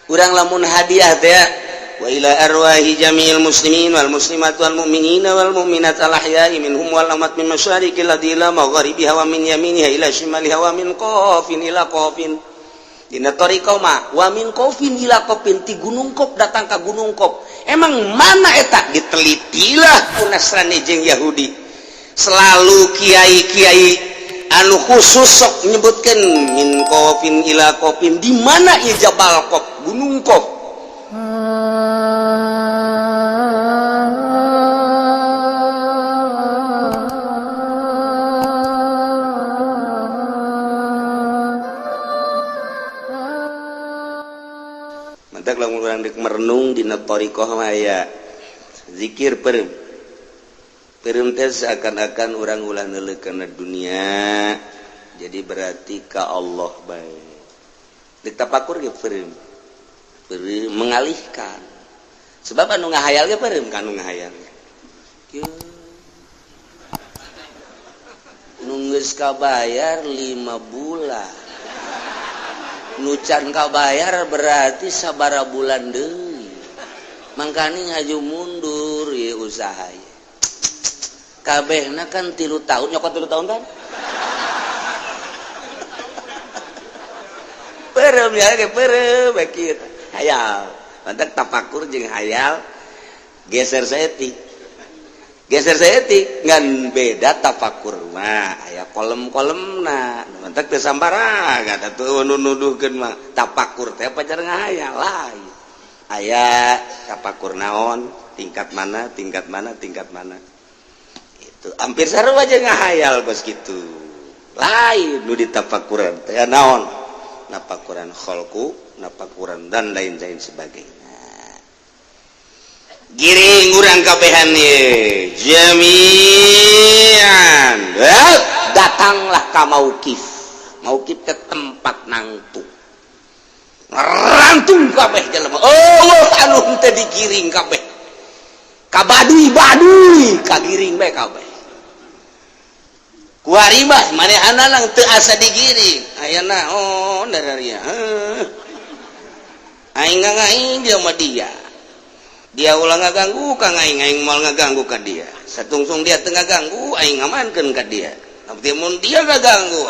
urang lamun hadiah teh wa ila arwahi jami'il muslimin wal muslimat wal mu'minina wal mu'minat al ahya'i minhum wal amat min masyariqil ardi ila magharibiha wa min yaminiha ila shimaliha wa min qafin ila qafin dina tariqah mah wa min qafin ila qafin ti gunung Qaf datang ka gunung Qaf emang mana eta ditelitilah ku Nasrani jeung Yahudi selalu kiai-kiai anu khusus sok menyebutkan min qafin ila qafin di mana ieu Jabal Qaf gunung Qaf mantak lamun urang deuk merenung dina thariqah mah aya zikir perem teh seakan-akan urang ulah neuleuh kana dunia jadi berarti ka Allah bae deuk tapakur ge perem mengalihkan sebab anu ngahayal ge perem ka anu ngahayal nu geus kabayar 5 bulan nu can kabayar berarti sabaraha bulan deui mangkana ngaju mundur ieu usaha ye kabehna kan 3 tahun nyokot 3 tahun kan perem ya ge perem kieu hayal mantak tapakur jeung hayal geser saeutik ngan beda tapakur mah aya kolem-kolemna mantak teu sambarang atuh nuduhkeun mah tapakur teh pacar ngahayal lain aya tapakur naon tingkat mana itu hampir sarua aja ngahayal bos kitu lain nu ditapakuran teh naon napakuran khalqu napakuran dan lain-lain sebagainya giring urang kabehan ye jami'an datanglah ka mauqif ke tempat nangtung rantung kabeh jelema Allah anu teh digiring kabeh ka baduy kagiring bae kabeh kuari mah manehna lang teu asa digiring ayeuna dararia aing ngaing dia mah dia ulah ngaganggu ka aing moal ngaganggu ka dia satungsung dia teu ngaganggu aing ngamankeun ka dia tapi mun dia ngaganggu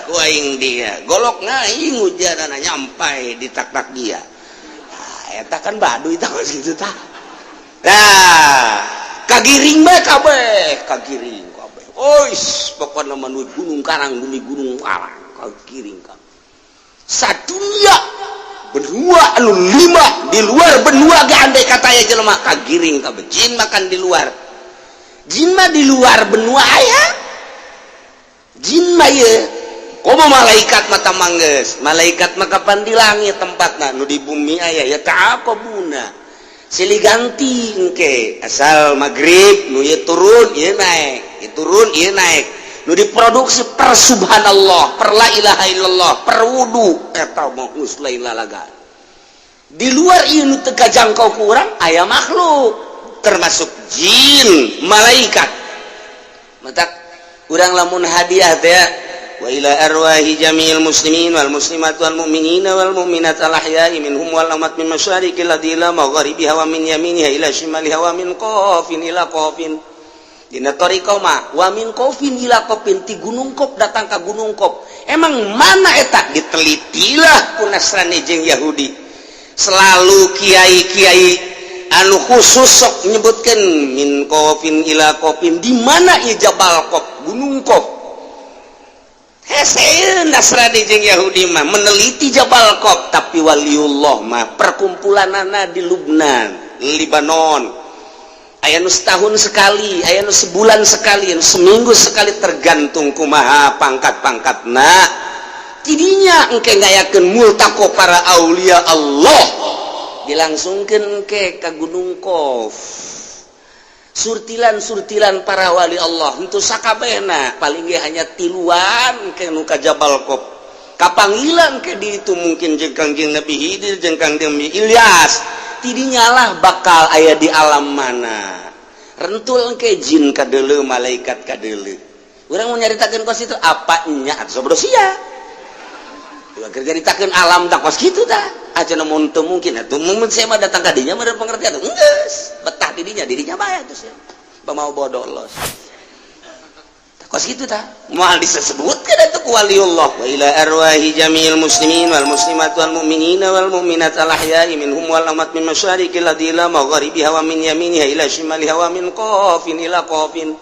ku aing dia golok aing ujarana nyampai di tak-tak dia eta kan baduy tah kitu tah kagiring bae kabeh ois pokona mah nu gunung karang bumi gunung karang kagiring kabeh sadunya benua anu 5 di luar benua ge andai kata aya jelema kagiring kabeh jin makan di luar jin mah di luar benua aya jin mah ye komo malaikat mata manggeus malaikat mah kapan di langit tempatna nu di bumi aya ya ta'aqabuna silih ganti engke asal maghrib nu ieu turun ieu naik ieu turun ieu naik nu diproduksi per subhanallah per la ilaha illallah per wudu eta mah geus lain lalagan di luar ieu nu teu kajangkau ku urang aya makhluk termasuk jin malaikat matak urang lamun hadiah teh wa ila arwahi jami'il muslimin wal muslimat wal mu'minina wal mu'minat al ahya'i minhum wal amat min masyariqil ardi ila magharibiha wa min yaminiha ila shimaliha wa min qafin ila qafin dina tariqah mah wa min qafin ila qafin ti gunung Qaf datang ka gunung Qaf emang mana eta ditelitilah ku Nasrani jeung Yahudi selalu kiai-kiai anu khusus sok menyebutkan min qafin ila qafin di mana ieu Jabal Qaf gunung Qaf hese Nasrani jeung Yahudi mah meneliti Jabal Qaf tapi waliullah mah perkumpulanana di Lubnan Libanon aya nu setahun sekali aya nu sebulan sekali anu seminggu sekali tergantung kumaha pangkat-pangkatna tidinya engke ngayakeun multaqo para aulia Allah dilangsungkeun ke ka gunung Qaf surtilan para wali Allah untuk sakabehna paling ge hanya tiluan ke nu ka Jabal Qaf kapanggilan ke di itu mungkin jeung Kangjeng Nabi Khidir jeung Kangjeng Nabi Ilyas tidinya lah bakal aya di alam mana rentul ke jin kadeuleu malaikat kadeuleu urang mau nyaritakeun kos itu apa nya atuh sabdo sia kerja ditakeun alam tak kos kitu tah aja namun mungkin atuh saya mah datang ka dinya mah pengertian atuh geus betah dirinya bae atuh sia pamau bodoh los kos kitu tah moal disebutkeun atuh ku waliullah wa ila arwahi jami'il muslimin wal muslimat wal mu'minina wal mu'minat al ahya'i minhum wal amat min masyariqil ardi ila magharibiha wa min yaminiha ila shimaliha wa min qafin ila qafin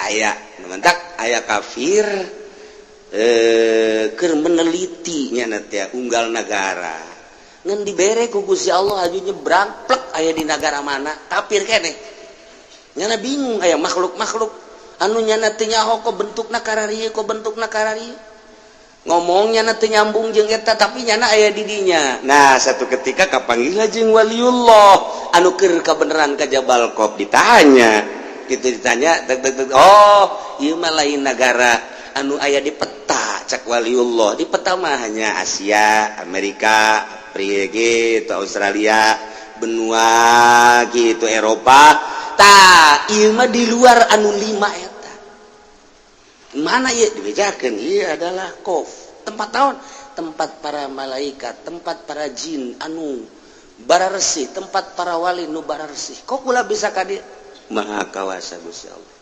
aya mentak aya kafir keur meneliti nya teh unggal negara ngan dibere ku Gusti Allah aju nyebrang plek aya di negara mana tapir keneh nyana bingung aya makhluk-makhluk anu nyana teu nyaho ko bentukna kararieu ngomongnya na teu nyambung jeung eta tapi nyana aya di dinya. Nah satu ketika kapanggil jeung waliullah anu keur kabeneran ka Jabal Qaf ditanya kitu ditanya oh ieu mah lain negara anu aya di peta cak waliullah di peta mah hanya Asia, Amerika, Afrika gitu, Australia, benua gitu, Eropa. Tah ieu mah di luar anu 5 eta. Mana ieu dibejakeun? Ieu adalah Qaf, tempat para malaikat, tempat para jin anu bararesih, tempat para wali nu bararesih. Kok kula bisa ka dieu? Maha kawasa Gusti Allah.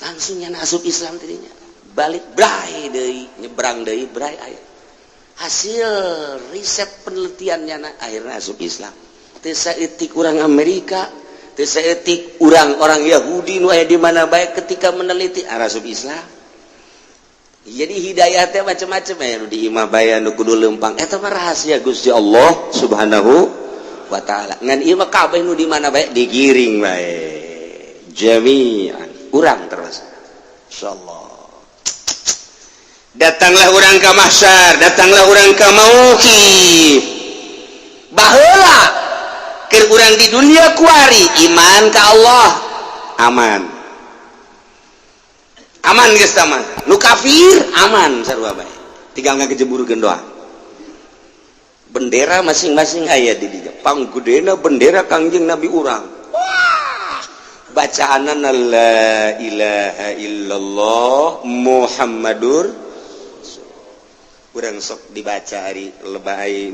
Langsung nyana asup Islam tidinya. Balik brai deui, nyebrang deui brai aya. Hasil riset penelitiannya akhirnya asup Islam. Teu saeutik urang Amerika, teu saeutik orang Yahudi nu aya di mana bae ketika meneliti asup Islam. Jadi hidayah teh macam-macam ya nu di imah bae nu kudu leumpang. Eta mah rahasia Gusti Allah Subhanahu wa taala. Ngan ieu mah kabeh nu di mana bae digiring bae. Jami'an urang terus. Insyaallah. Datanglah orang ke mahsyar, datanglah orang ke mauqif. Baheula keur urang di dunia kuari iman ka Allah aman. Aman geus tah mah. Nu kafir aman sarua bae. Tinggal ngagejeburkeun doa. Bendera masing-masing aya di dieu. Panggedena bendera Kangjeng Nabi urang. Wah! Bacaanna la ilaha illallah Muhammadur urang sok dibaca hari lebay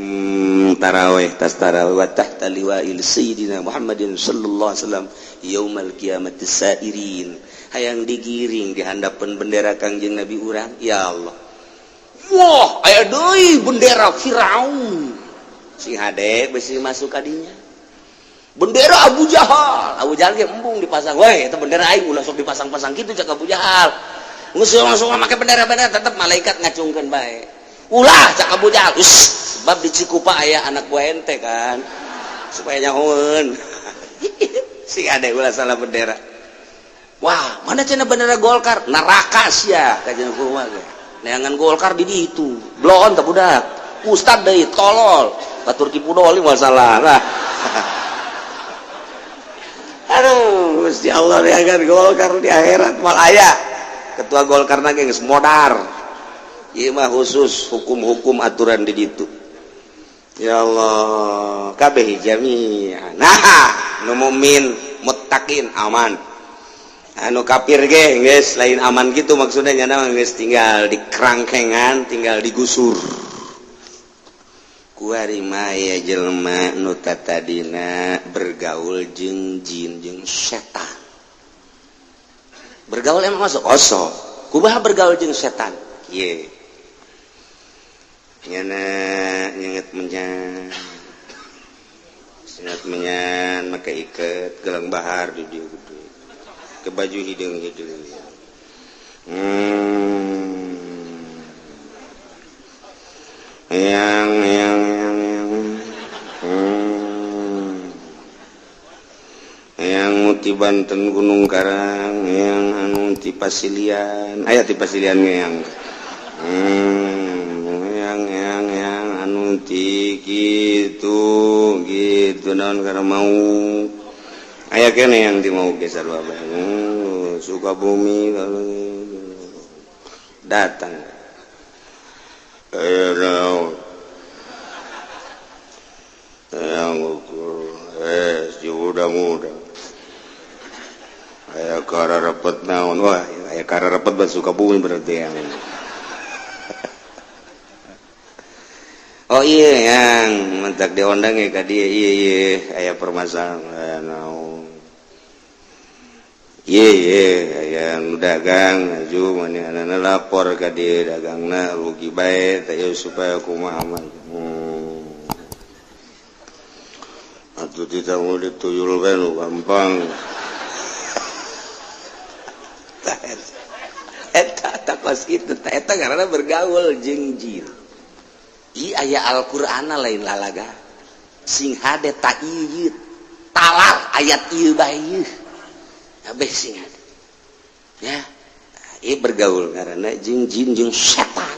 tarawih tas tarawih wa tahta liwa'il sayyidina Muhammadin sallallahu alaihi wasallam yaumal qiyamati sairin hayang digiring di handapan bendera Kangjeng Nabi urang ya Allah. Wah aya deui bendera Firaun sing hade besi masuk kadinya. Bendera Abu Jahal ge embung dipasang we eta bendera aing ulah sok dipasang-pasang kitu cak Abu Jahal. Geus langsung make bendera-bendera tetep malaikat ngacungkeun bae. Ulah cak Abu Jahal sebab di Cikupa aya anak buah ente kan supaya nyahoeun sing ade ulah salah bendera. Wah mana cenah bendera Golkar neraka sia kajian kumaha ge neangan Golkar di ditu blon teh budak ustad deui tolol batur kipu doli moal salah nah. Aduh Gusti Allah neangan Golkar di akhirat mal aya ketua Golkar na geus modar. Ieu mah khusus hukum-hukum aturan di ditu. Ya Allah, kabeh jami'an. Nah, nu mukmin muttaqin aman. Anu kafir ge geus lain aman gitu maksudnya nya geus tinggal di kerangkengan, tinggal digusur. Kuari mah ya jelema nu tatadina bergaul jeung jin jeung setan. Bergaul emang masuk oso. Kumaha bergaul jeung setan? Ieu. Nyana nyenget menyan make iket gelang bahar di dieu gede ke baju hideung yang muti Banten Gunung Karang yang anu ti Pasilian aya ti Pasilian yang anu ti gitu naon karena mau aya kene yang di mau geser bae Sukabumi datang yang ukur si muda aya kararepet naon wah aya kararepet ba Sukabumi berarti yang oh iya yang mentak diundang ya ka dia iya aya permasalahan iya aya dagang aju manehna lapor ka dia dagangna rugi bae teh supaya kumaha mah atuh ditanggung dituyul bae nu gampang eta kos kitu eta karena bergaul jeung jin ieu aya Al-Qur'ana lain lalaga sing hade ta ieu talar ayat ieu bae abeh sing hade ya ieu bergaul karena jeung jin jeung setan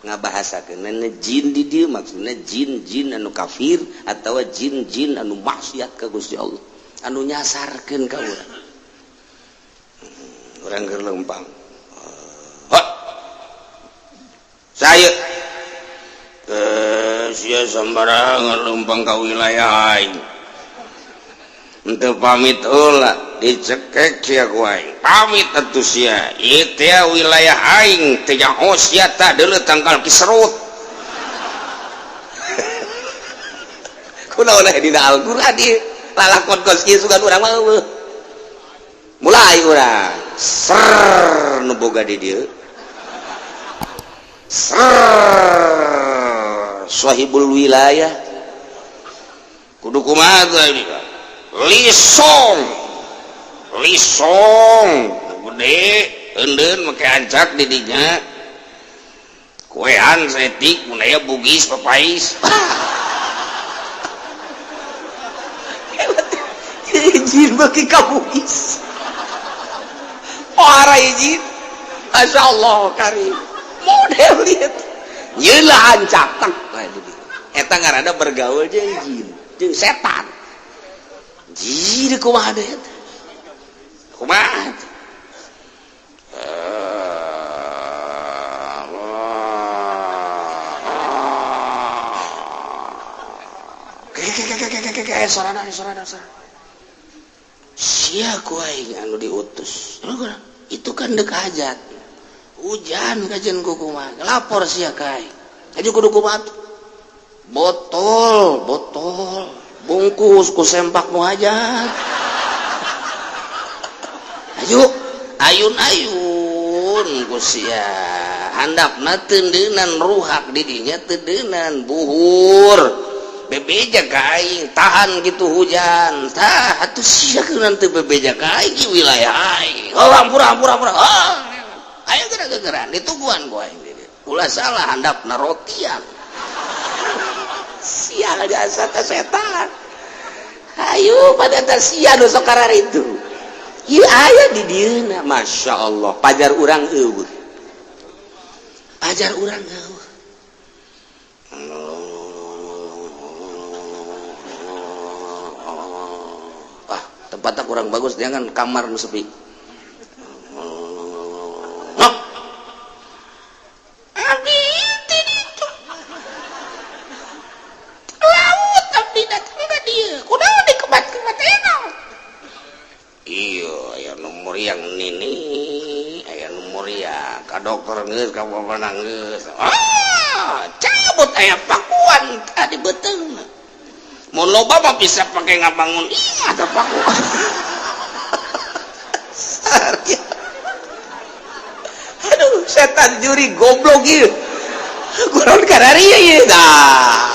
ngabahasakeun jin di dieu maksudna jin anu kafir atawa jin anu maksiat ka Gusti Allah anu nyasarkeun ka urang urang keur lempang saya sia sambarangan lempang ka wilayah aing henteu pamit heula dicekek sia ku aing pamit atuh sia ieu teh wilayah aing teh nyaho sia tah deuleu tangkal Kisrut kunaon dina Al-Qur'an ieu lalakon kos kieu sugan urang mah mulai urang ser nu boga di dieu sahibul wilayah kudu kumaha teh lisong gede endeun make ancak di dinya kuean setik mun aya bugis papais jin beuki ka bugis ora jin masyaallah karim model ieu nyeula ancak tak eta ngaranna bergaul jeung jin jeung setan jin kumaha deui eta kumaha sorana sia ku aing anu diutus itu kan deuk hajat hujan kajen kumaha lapor sia ka aing aju kudu kumaha botol bungkus ku sempak nu hajat aju ayun ku sia handapna teundeunan ruhak di dinya teundeunan buhur bebeja ka aing tahan gitu hujan tah atuh sia keunaan teu bebeja ka aing di wilayah aing hampura aya geura-geuran dituguan ku aing ulah salah handapna rotian sia jasa ta setan ayo pada ta sia nu sok kararitu ieu aya di dieuna masyaallah pajar urang eueuh tempatnya kurang bagus jangan kamar nu sepi dokter geus ka bapak geus cabut aya pakuan tadi beteung mun loba mah bisa pake ngabangun imah teh pakuan aduh setan juri goblok ieu kunaon karari ieu dah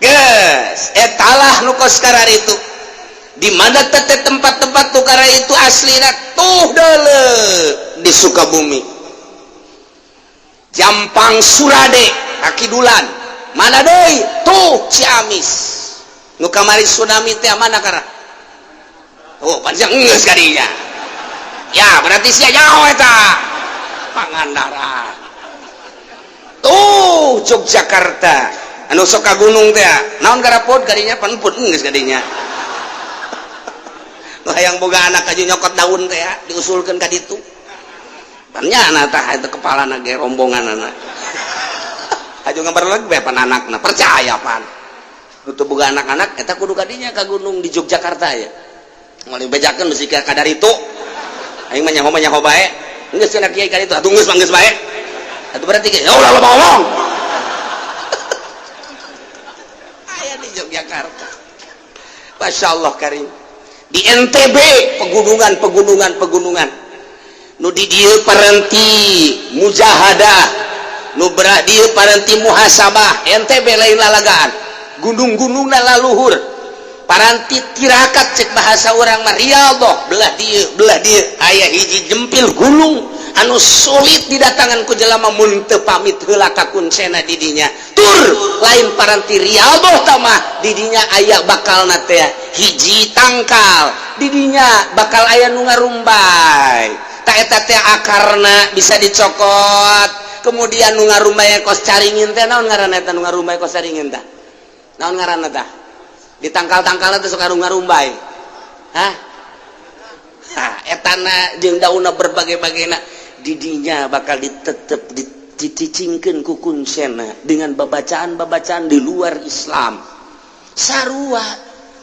geus etalah nu kos karari itu di mana teh tempat-tempat tukara itu aslina tuh deuleu di Sukabumi Jampang Surade Kakidulan mana deui tuh Ciamis nu kamari tsunami teh mana kara oh panjang geus kadinya ya berarti sia jauh eta Pangandaran tuh Yogyakarta anu sok ka gunung teh naon garapod kadinya panput geus kadinya nu hayang boga anak aju nyokot daun teh diusulkeun ka ditu ternyata tah itu kepala nage rombongan anak aju ngabar lagi bepan anakna percaya pan untuk buka anak-anak eta kudu kadinya ka gunung di Yogyakarta ya mulai bejakeun bisi ka kadar itu aing mah nyaho bae geus cenah kiai ka ditu atuh geus manggeus bae atuh berarti ge ya ulah ngomong Masya Allah karim di NTB pegunungan nu di dieu parenti mujahadah nu dieu parenti muhasabah NTB lain lalagaan gunung-gunung laluhur paranti tirakat cek bahasa orang mah Riyadhah belah dieu aya hiji jempil gunung anu sulit didatangan ku jelema mun teu pamit heula ka kuncena di dinya tur lain paranti Riyadhah tamah di dinya aya bakalna teh hiji tangkal di dinya bakal aya nu ngarumbay ta eta teh akarna bisa dicokot kemudian nu ngarumbay kos caringin teh naon ngaranna eta nu ngarumbay kos caringin teh naon ngaranna teh di tangkal-tangkalna teh sok ngarumbay hah etana jeung daunna berbagai-bagena didinya bakal ditetep diticingkeun ku kuncena dengan babacaan-babacaan di luar Islam sarua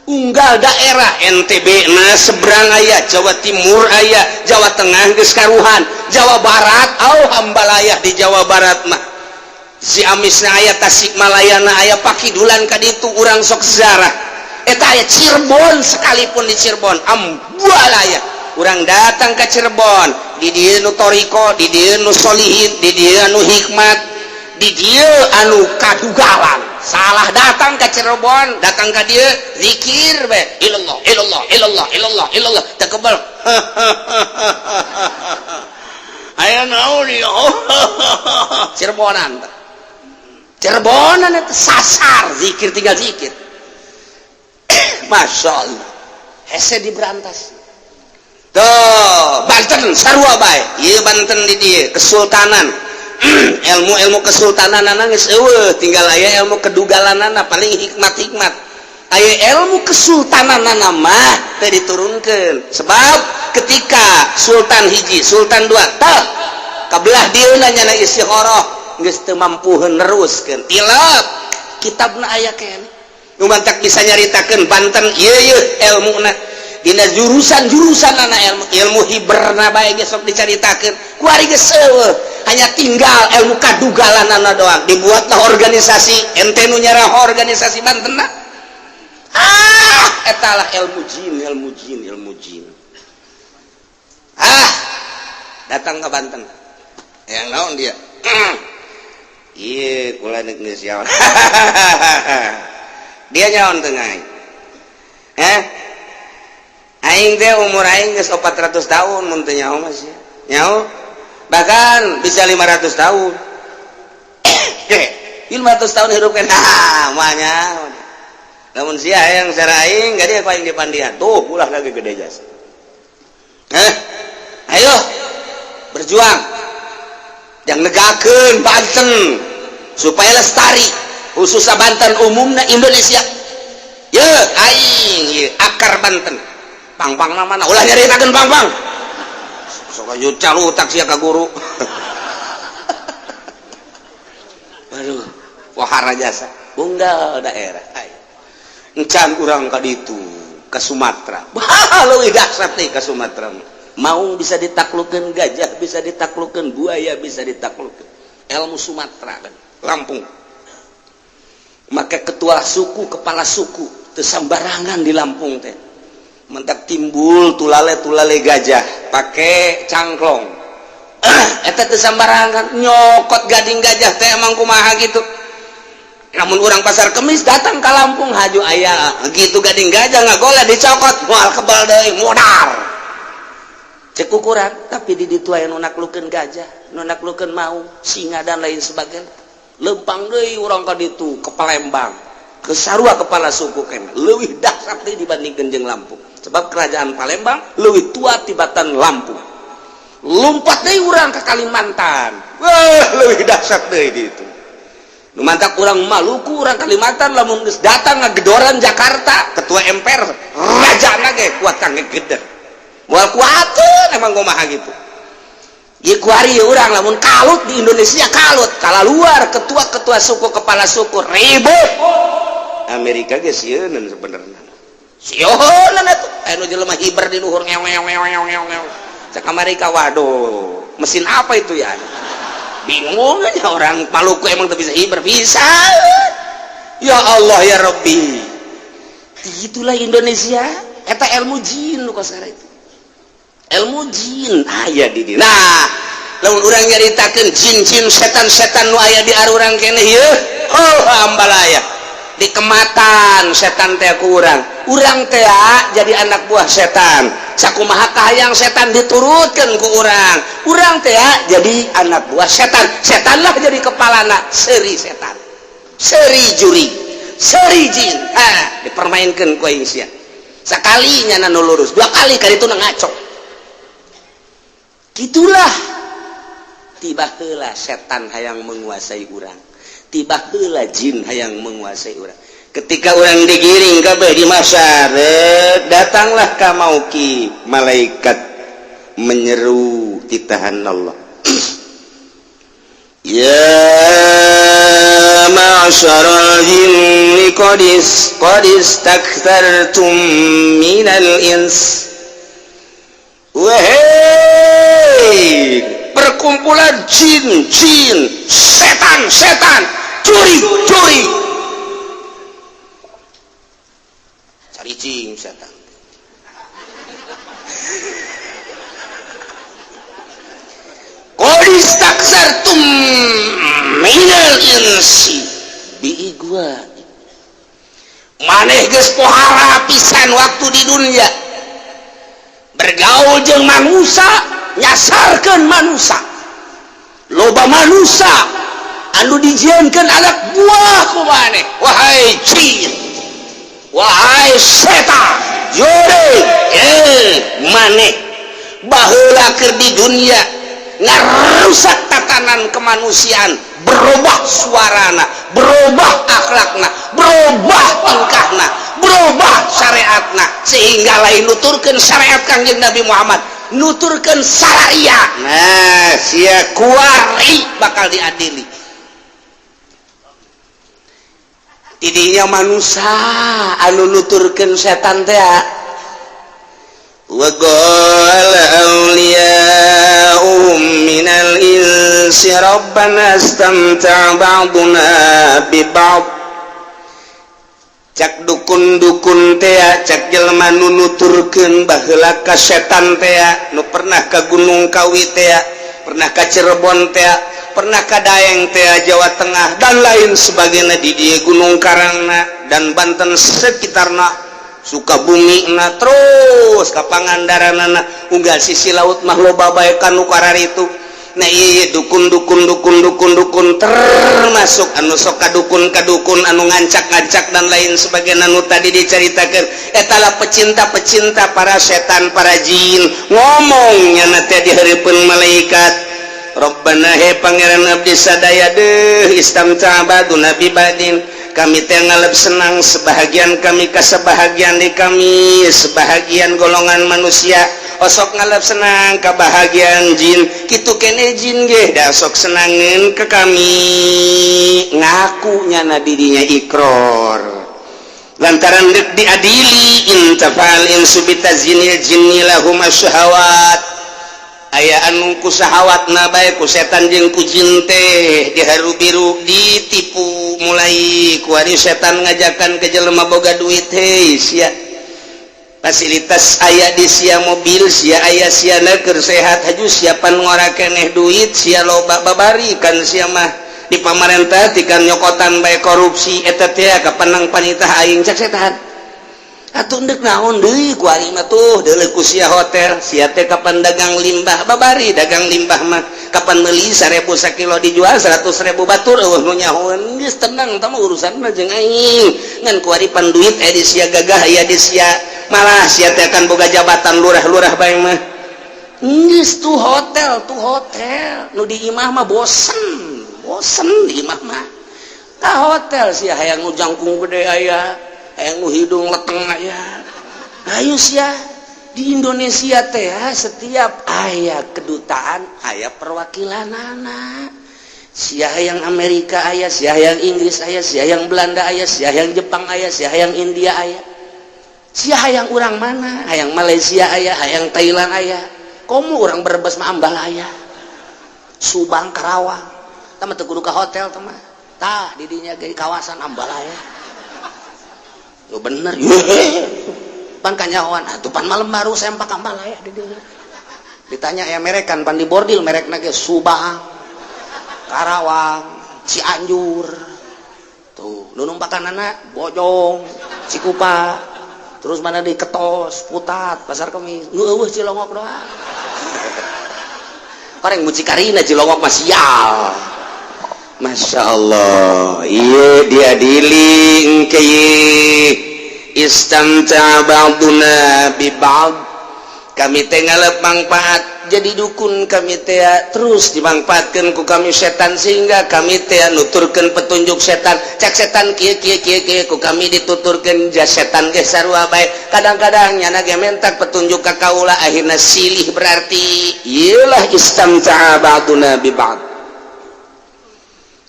unggal daerah NTB na seberang aya Jawa Timur aya Jawa Tengah geus karuhan Jawa Barat hambalayah di Jawa Barat mah si amisna aya Tasikmalayana aya Pakidulan ka ditu urang sok ziarah eta aya Cirebon sekalipun di Cirebon ambualaya urang datang ke Cirebon di dieu nu toriko di dieu nu solihin di dieu anu hikmat di dieu anu kadugalan salah datang ke Cirebon datang ke dieu zikir be ilallah tekebel aya naon ieu Cirebonan itu sasar zikir tinggal zikir Masya Allah hese diberantas tuh Banten sarua bae ieu Banten di dieu kesultanan ilmu kesultanan geus eueuh tinggal aya ilmu kedugalanana paling hikmat aya ilmu kesultanan mah teh diturunkeun sebab ketika sultan hiji sultan dua tah kabelah dieuna nyana istikharah geus teu mampu neruskeun tilap kitabna aya keneh nu mantak bisa nyaritakeun Banten ieu ilmuna dina jurusan-jurusanana ilmu hiberna bae geus sok dicaritakeun ku ari geus eueuh hanya tinggal ilmu kadugalanana doang dibuatlah organisasi ente nu nyarah organisasi Bantenna etalah ilmu jin datang ke Banten yang naon dia iya kula geus yaon dia nyaon tengah aing teh umur aing geus 400 tahun mun teu nyaho mas nyaho bahkan bisa 500 tahun 500 tahun hidup kan manya namun sia yang cara aing gadi aku aing dipandihan tuh ulah lagi gede jas ayo berjuang yang negakeun Banten supaya lestari khususnya Banten umumna Indonesia ye aing ye akar Banten pang-pang mana ulah nyaritakeun pang-pang sok aja calutak sia ka guru aduh wahara jasa unggal daerah encan urang ka ditu ka Sumatera leuwih dahsyat teh ka Sumatera maung bisa ditaklukkeun gajah bisa ditaklukkeun buaya bisa ditaklukkeun ilmu Sumatera kan Lampung maka ketua suku kepala suku teu sambarangan di Lampung teh mentak timbul tulale gajah pakai cangklong eta teu sambarangan nyokot gading gajah teh emang kumaha gitu namun orang pasar Kemis datang ke Lampung haju aya gitu gading gajah ngagoleh dicokot moal kebal deui modal cek ukuran tapi di ditu aya nu naklukeun gajah nu naklukeun maung singa dan lain sebagainya lempang deui urang ka ditu ke Palembang ke sarua kepala suku kan leuwih dahsyat deui dibandingkeun jeung Lampung sebab kerajaan Palembang leuwih tua tibatan Lampung lompat deui urang ke Kalimantan wah leuwih dahsyat deui ditu nu mantak urang Maluku urang Kalimantan lamun geus datang ngagedoran Jakarta ketua MPR rajana ge kuat kang ngegeder moal kuateun emang kumaha gitu ieu kuari urang lamun kalut di Indonesia kalut kala luar ketua-ketua suku kepala suku ribut Amerika ge sieun sebenarnya sioheunan atuh anu jelema hiber di luhur ngew cek Amerika waduh mesin apa itu ya bingung aja orang Maluku emang tuh bisa hiber bisa ya Allah ya Rabbi itulah Indonesia eta ilmu jin nu kasar itu ilmu jin aya di dieu nah lamun urang nyaritakeun jin-jin setan-setan nu aya di arurang keneh yeuh oh hambalaya di kematan setan teh ku urang teh jadi anak buah setan sakumaha kahayang setan diturutkeun ku urang teh jadi anak buah setan lah jadi kepalana seri setan seri juri seri jin dipermainkan ku aing sia sakali nyana nu lurus dua kali kali itu ngaco gitulah tiba heula setan hayang menguasai urang tiba heula jin hayang menguasai urang ketika urang digiring kabeh di masyar datanglah ka mauki malaikat menyeru titahan Allah ya ma'asyaral jinni qad istakthartum minal ins wahai perkumpulan jin setan curi cari cing setan qad istakthartum minal insi biigwa maneh geus pohara pisan waktu di dunia bergaul jeung manusia nyasarkeun manusia loba manusia anu dijieunkeun anak buah ku maneh wahai jin wahai setan jore maneh baheula keur di dunia ngarusak tatanan kemanusiaan berubah suarana berubah akhlakna berubah tingkahna berubah syariatna sehingga lain nuturkeun syariat Kangjeng Nabi Muhammad nuturkeun syariat nah sia kuari bakal diadili tidinya manusia anu nuturkeun setan teh wa qala awliya'uhum minal insi rabbana istamta'a ba'duna bi ba'd cak dukun-dukun teh cak jelema nu nuturkeun baheula ka setan teh nu pernah ka Gunung Kawi teh pernah ka Cirebon teh pernah ka Daeng teh Jawa Tengah dan lain sebagainya di dieu Gunung Karangna dan Banten sekitarna Sukabumi na terus ka Pangandaranana unggal sisi laut mah loba bae kanu kararitu nah ieu dukun termasuk anu sok kadukun anu ngancak-ngancak dan lain sebagainya anu tadi diceritakeun eta lah pecinta para setan para jin ngomongnya na teh di hareupeun malaikat Rabbana he pangeran abdi sadaya deuh istamta baduna bi badin kami teh ngaleb senang sebahagian kami ka sebahagian di kami sebahagian golongan manusia osok ngaleb senang ka bahagian jin kitu kene jin ge da sok senangeun ke kami ngaku nyana dirinya ikrar lantaran deuk diadili intafal insubita zinil jinni lahum asyahawat aya anu ku sahawatna bae ku setan jeung ku jin teh diharu-biru ditipu mulai ku ari setan ngajakan ke jelema boga duit hei sia fasilitas aya di sia mobil sia aya sia keur sehat haju siapan ngora keneh duit sia loba babari kan sia mah di pamarentah tikan nyokotan bae korupsi eta teh kapanang panitah aing cak setan atuh endek naon deui ku ari mah tuh deuleu ku sia hotel sia teh kapan dagang limbah babari dagang limbah mah kapan meuli 1000 sakilo dijual 100.000 batur eueuh nu nyahoeun geus tenang tah mah urusan mah jeung aing ngan ku ari pan duit aya di sia gagah aya di sia malah sia teh kan boga jabatan lurah-lurah bae mah geus tuh hotel nu di imah mah bosen di imah mah ka hotel sia hayang nu jangkung gede aya hayang nu hidung leteng aya ayo sia di Indonesia teh setiap aya kedutaan aya perwakilanana sia hayang Amerika aya sia hayang Inggris aya sia hayang Belanda aya sia hayang Jepang aya sia hayang India aya sia hayang urang mana hayang Malaysia aya hayang Thailand aya komo urang Brebes mah ambal aya Subang Karawang tah mah teu kudu ka hotel tah mah tah di dinya ge kawasan ambal aya bener pan kanyawan atuh pan malam baru sempak kambalaya di dieu ditanya ya merekan pan di bordil merekna ge Subang Karawang Cianjur tuh nu numpakanana Bojong Cikupa terus mana di Ketos Putat Pasar Kemis eueuh Cilongok doang koreng mucikarina Cilongok mah sial Masya Allah iya dia diling ke istamta ba'duna bi ba'd kami teh ngalep mangpaat jadi dukun kami teh terus dimangpaatkeun ku kami setan sehingga kami teh nuturkeun petunjuk setan cak setan kieu ku kami dituturkeun jas setan ge sarua bae kadang-kadang nyana ge mentak petunjuk ka kaula akhirna silih berarti ieulah istamta ba'duna bi ba'd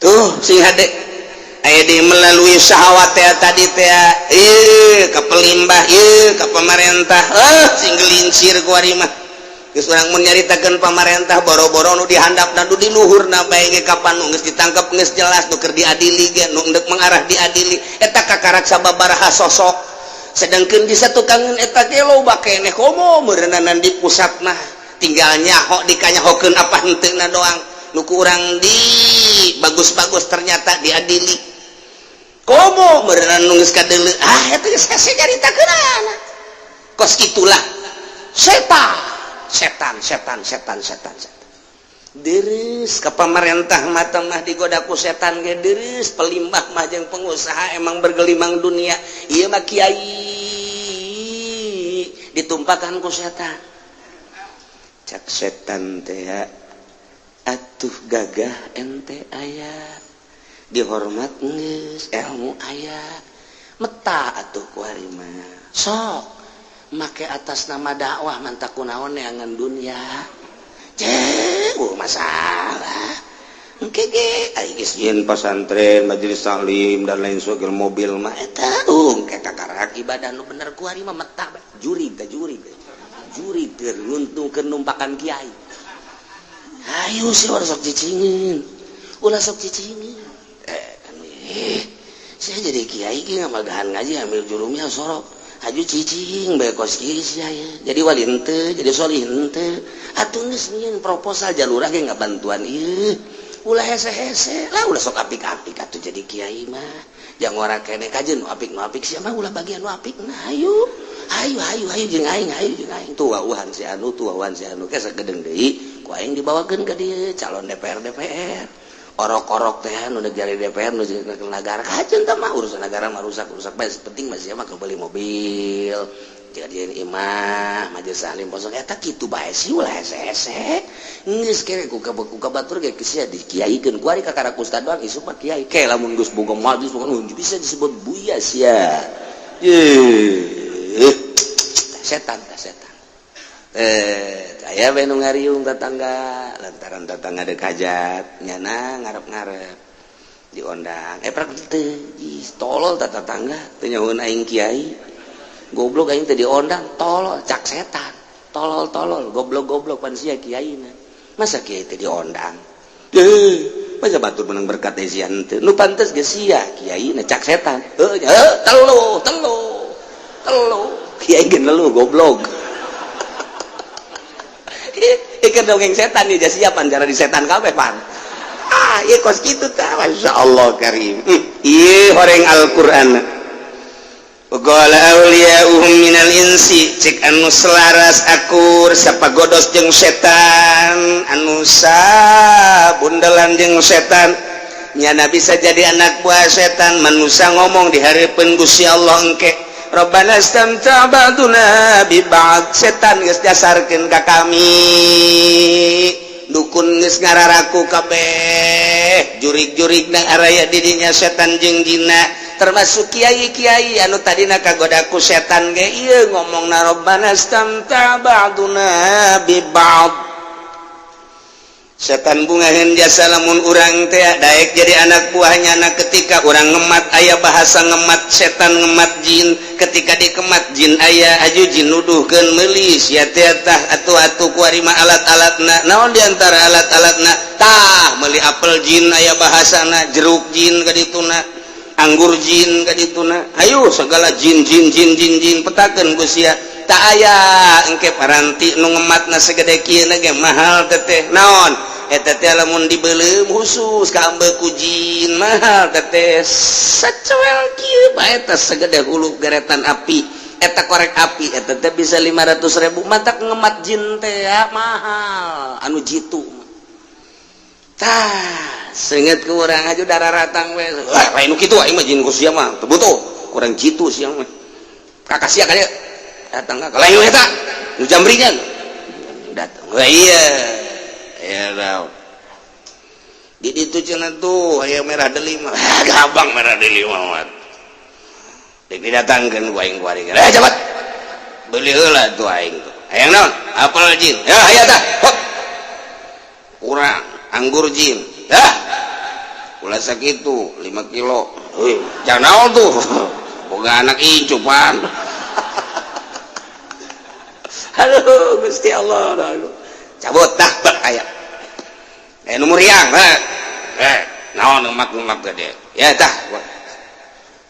tuh sing hade aya di melalui syahwat teh tadi teh ke pelimbah ke pemerintah sing gelincir ku ari mah geus urang mun nyaritakeun pamarentah boro-boro nu dihandapna nu di luhurna bae ge kapan nu geus ditangkep geus jelas nu keur diadili ge nu endek mengarah diadili eta kakarak sababaraha sosok sedangkeun di satukangeun eta ge loba keneh komo meureunana di pusatna tinggal nyaho dikanyahokeun apa henteuna doang nuku urang di bagus-bagus ternyata diadili komo merenang nunggus kadeuleu eta geus kasih caritakeunana kos kitulah setan deres ka pamarentah mata mah digoda ku setan ge deres pelimbah mah jeung pengusaha emang bergelimang dunia ieu mah kiai ditumpakan ku setan cak setan teh atuh gagah ente aya dihormat geus ilmu aya meta atuh ku ari mah sok make atas nama dakwah mantak kunaon neangan dunia ceng masalah engke ge ari geus yen pesantren majelis taklim dan lain sebagainya mobil mah eta engke kakarak ibadah nu bener ku ari mah meta juri teu nguntungkeun numpakan kiai ayo sih ulah sok cicingin saya jadi kiai ki ngamagahan ngaji ambil jurumnya sorok aju cicing bae kos kieu saya jadi wali henteu jadi solih henteu atuh geus nyieun proposal jalurah ge ngabantuan ieu ulah hese-hese lah ulah sok apik-apik atuh jadi kiai mah jang ora keneh kajeun nu apik sia mah ulah bagian nu apik nah ayo jeung aing tuh wauhan si anu ke sagedeng deui ku aing dibawakeun ka dieu calon DPR orok-orok teh nu negara DPR nu negara kajeun teh mah urusan negara mah rusak bae penting mah sia mah beli mobil jadian imah majelis salim posong eta kitu bae sih ulah hese-hese geus kere ku kabatur ge sia dikiaikeun ku ari kakara ustad doang isu mah kiai ke lamun geus boga majelis pokona bisa disebut buya sia setan aya bae nu ngariung tetangga lantaran tetangga deuk hajat nyana ngarep-ngarep diondang prak teu tolol tetangga teu nyahoeun aing kiai goblok aing teh diondang tolol cak setan tolol goblok pan sia kiaina masa kiai teh diondang masa batur menang berkat esian teh nu pantes ge sia kiaina cak setan telu kiai ge lelu goblok ikan dongeng setan ya siapan cara di setan kabeh pan iya kos kitu tah masyaallah karim ieu horeng Al-Qur'an qala awliya'uhum minal insi cek anu selaras akur sapagodos jeung setan anu sabundelan jeung setan nyana bisa jadi anak buah setan manusia ngomong di hareupeun Gusti Allah engke Rabbana istamta ba'duna bi ba'd setan geus dasarkeun ka kami dukun geus ngararaku kabeh jurig-jurigna araya didinya setan jeung jinna termasuk kiai-kiai anu tadina kagoda ku setan ge ieu ngomongna Rabbana istamta ba'duna bi ba'd setan bungaheun jasa lamun urang teh daek jadi anak buahnya na ketika urang ngemat aya bahasa ngemat setan ngemat jin ketika dikemat jin aya aju jin nuduhkeun meulis ya teh tah atu-atu ku ari mah alat-alatna naon diantara alat-alatna tah meuli apel jin aya bahasana jeruk jin ka dituna anggur jin ka dituna ayo segala jin petakeun Gusti tak aya engke paranti nu ngematna segede kieu na ge mahal teteh naon eta teh lamun dibeuleum khusus ka ambeku jin mahal teteh sacuel kieu bae eta segede hulu geretan api eta korek api eta teh bisa 500.000 matak ngemat jin teh mahal anu jitu tah seugeut ku urang aju dararatang we lain nu kitu aing mah jin ku sia mah teu butuh kurang jitu sia mah kakasia ka dieu datang ka lain eta nu jamringan datang iya daw di ditu cenah tuh aya merah delim gampang merah delim mah dek didatangkeun ku aing ku ari cepat beuli heula tuh aing tuh hayang naon apal jin ya aya tah hop urang anggur jin ulah sakitu 5 kilo jangan naon tuh boga anak incupan halo Gusti Allah cabut dah bak aya nomor yang naon lemak gede ya tah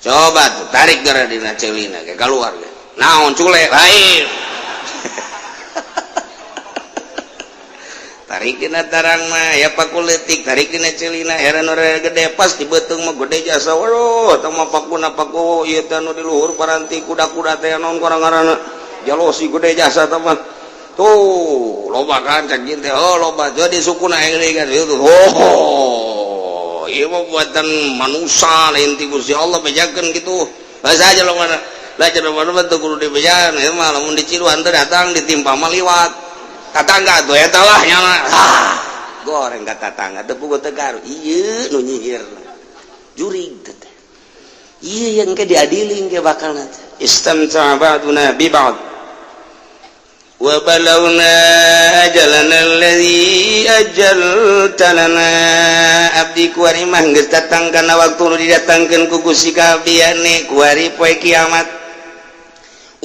coba tuh tarik gara dina celina ke keluar ge naon cule lain tarik dina tarang mah ya pakuletik tarik dina celina heran ora gede pas di beuteung mah gede jasa waduh eta mah pakuna paku ieu teh anu di luhur paranti kuda-kuda teh naon ngaranna jalosi gede jasa teh mah tuh loba kan cak jin teh loba jadi sukuna heuleuy kan ieu mah buatan manusia lain ti Gusti Allah bejakeun kitu bahasa aja lo mana belajar mana teu kudu dibejakeun ieu mah lamun diciluan teh datang ditimpa mah liwat tatangga tuh eta lah nyana goreng ka tatangga teu puguh tegar ieu nu nyihir jurig teh ieu yang ke diadili ge bakalna istamta ba'duna bi ba'd wa balawna ajalana alladzi ajalta lana abdi kuari mah geus datang kana waktu nu didatangkeun ku Gusti kabiyane kuari poe kiamat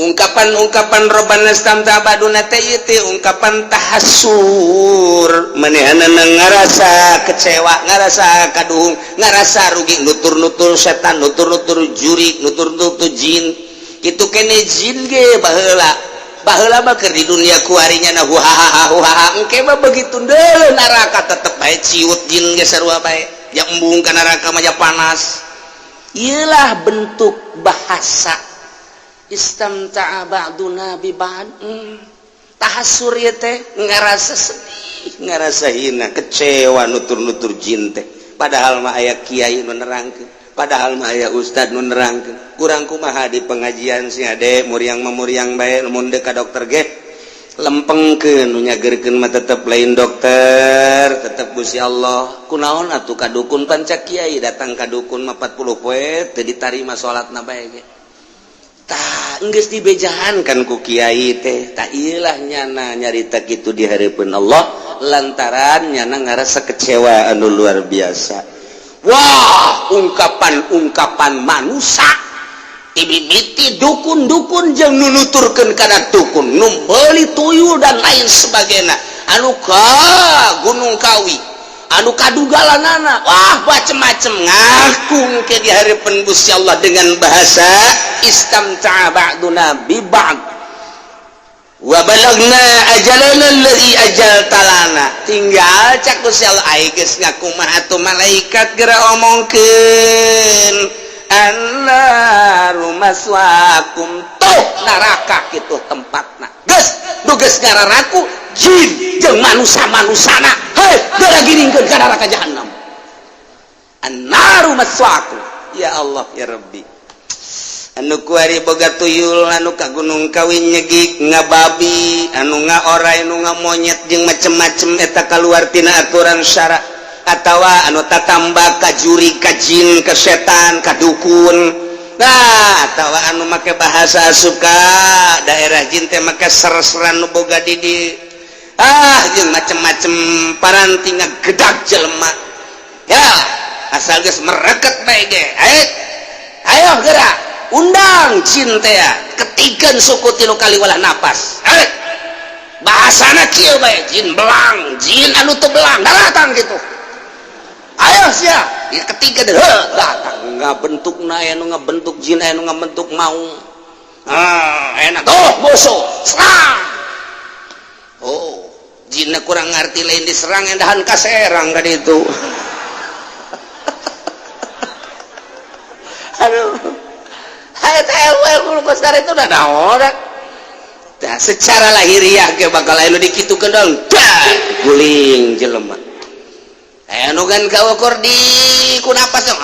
ungkapan robana stamta baduna teh ieu teh ungkapan tahassur manehna ngarasa kecewa ngarasa kaduhung ngarasa rugi nutur-nutur setan nutur-nutur jurig nutur-nutur jin kitu kene jin ge baheula mah keur di dunia kuarinya na huhaha engke mah begitu deuleu neraka tetep bae ciut jin ge sarua bae yang embung ka neraka mah panas ieulah bentuk bahasa istamta'a ba'duna bi ba'd tahassur ieu teh ngarasa sedih ngarasa hina kecewa nutur-nutur jin teh padahal mah aya kiai nu nerangkeun padahal mah aya ustad nu nerangkeun kurang kumaha di pengajian si ade muriang bae mun deuk ka dokter ge lempengkeun nu nyageurkeun mah tetep lain dokter tetep Gusti Allah kunaon atuh ka dukun pancak kiai datang ka dukun mah 40 poe teu ditarima salatna bae ge tah geus dibejahankan ku kiai teh tah ieulah nyana nyarita kitu di hareupeun Allah lantaran nyana ngarasa kecewa anu luar biasa. Wah, ungkapan manusia ibibiti dukun-dukun jeung nunuturkeun kana dukun nu beuli tuyul dan lain sebagainya anu ka Gunung Kawi anu kadugalanana wah macem-macem ngaku ke di hareupeun Gusti Allah dengan bahasa istamta'a ba'duna bi ba'd wa balagna ajalana alladzi ajalta lana tinggal cak Gusti Allah ai geus ngakumaha atuh malaikat geura omongkeun annaru maswaakum tuh neraka kitu tempatna geus nu geus ngararaku jin jeung manusia-manusana heuh geura giringkeun ka neraka jahanam annaru maswaakum ya Allah ya Rabbi anu kuari boga tuyul anu ka Gunung Kawi nyegik ngababi anu ngaorai anu ngamonyet jeung macem-macem eta kaluar tina aturan syara atawa anu tatamba ka juri ka jin ka setan ka dukun nah atawa anu make bahasa suka daerah jin teh make ser-seran nu boga di jeung macem-macem paranti ngagedag jelema ya asal geus mereket bae ge ayo geura undang jin teh ketikeun suku 3 kali walah napas bahasana kieu bae jin belang jin anu teu belang datang gitu ayo sia ya ketiga deh datang ngabentuk na anu ngabentuk jin anu ngabentuk mau enak bosok serang jinna kurang ngerti lain diserang endahan kaserang tadi itu aduh hai TLW besar itu udah ada orang nah, secara lahiriah ke bakal anu dikitukeun dong guling jelema anu kan ka ukur di kunapas dong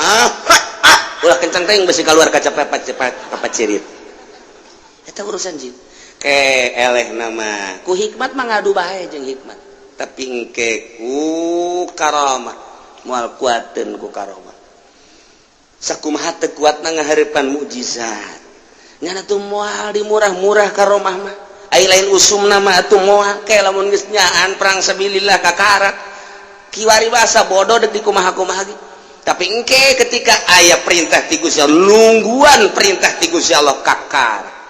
ulah kencang teh besi keluar kaca pepat cirit eta urusan jin ke eleh nama ku hikmat mah ngadu bae jeung hikmat tapi engke ku karamah moal kuateun ku karamah sakumaha teu kuatna ngahareupan mukjizat nyana tuh moal dimurah-murah karamah mah ai lain usumna mah atuh moal ke lamun geus nyaan perang sabilillah kakarak kiwari basa bodoh dek di kumaha-kumaha gitu tapi engke ketika aya perintah ti Gusti Allah nungguan perintah ti Gusti Allah kakar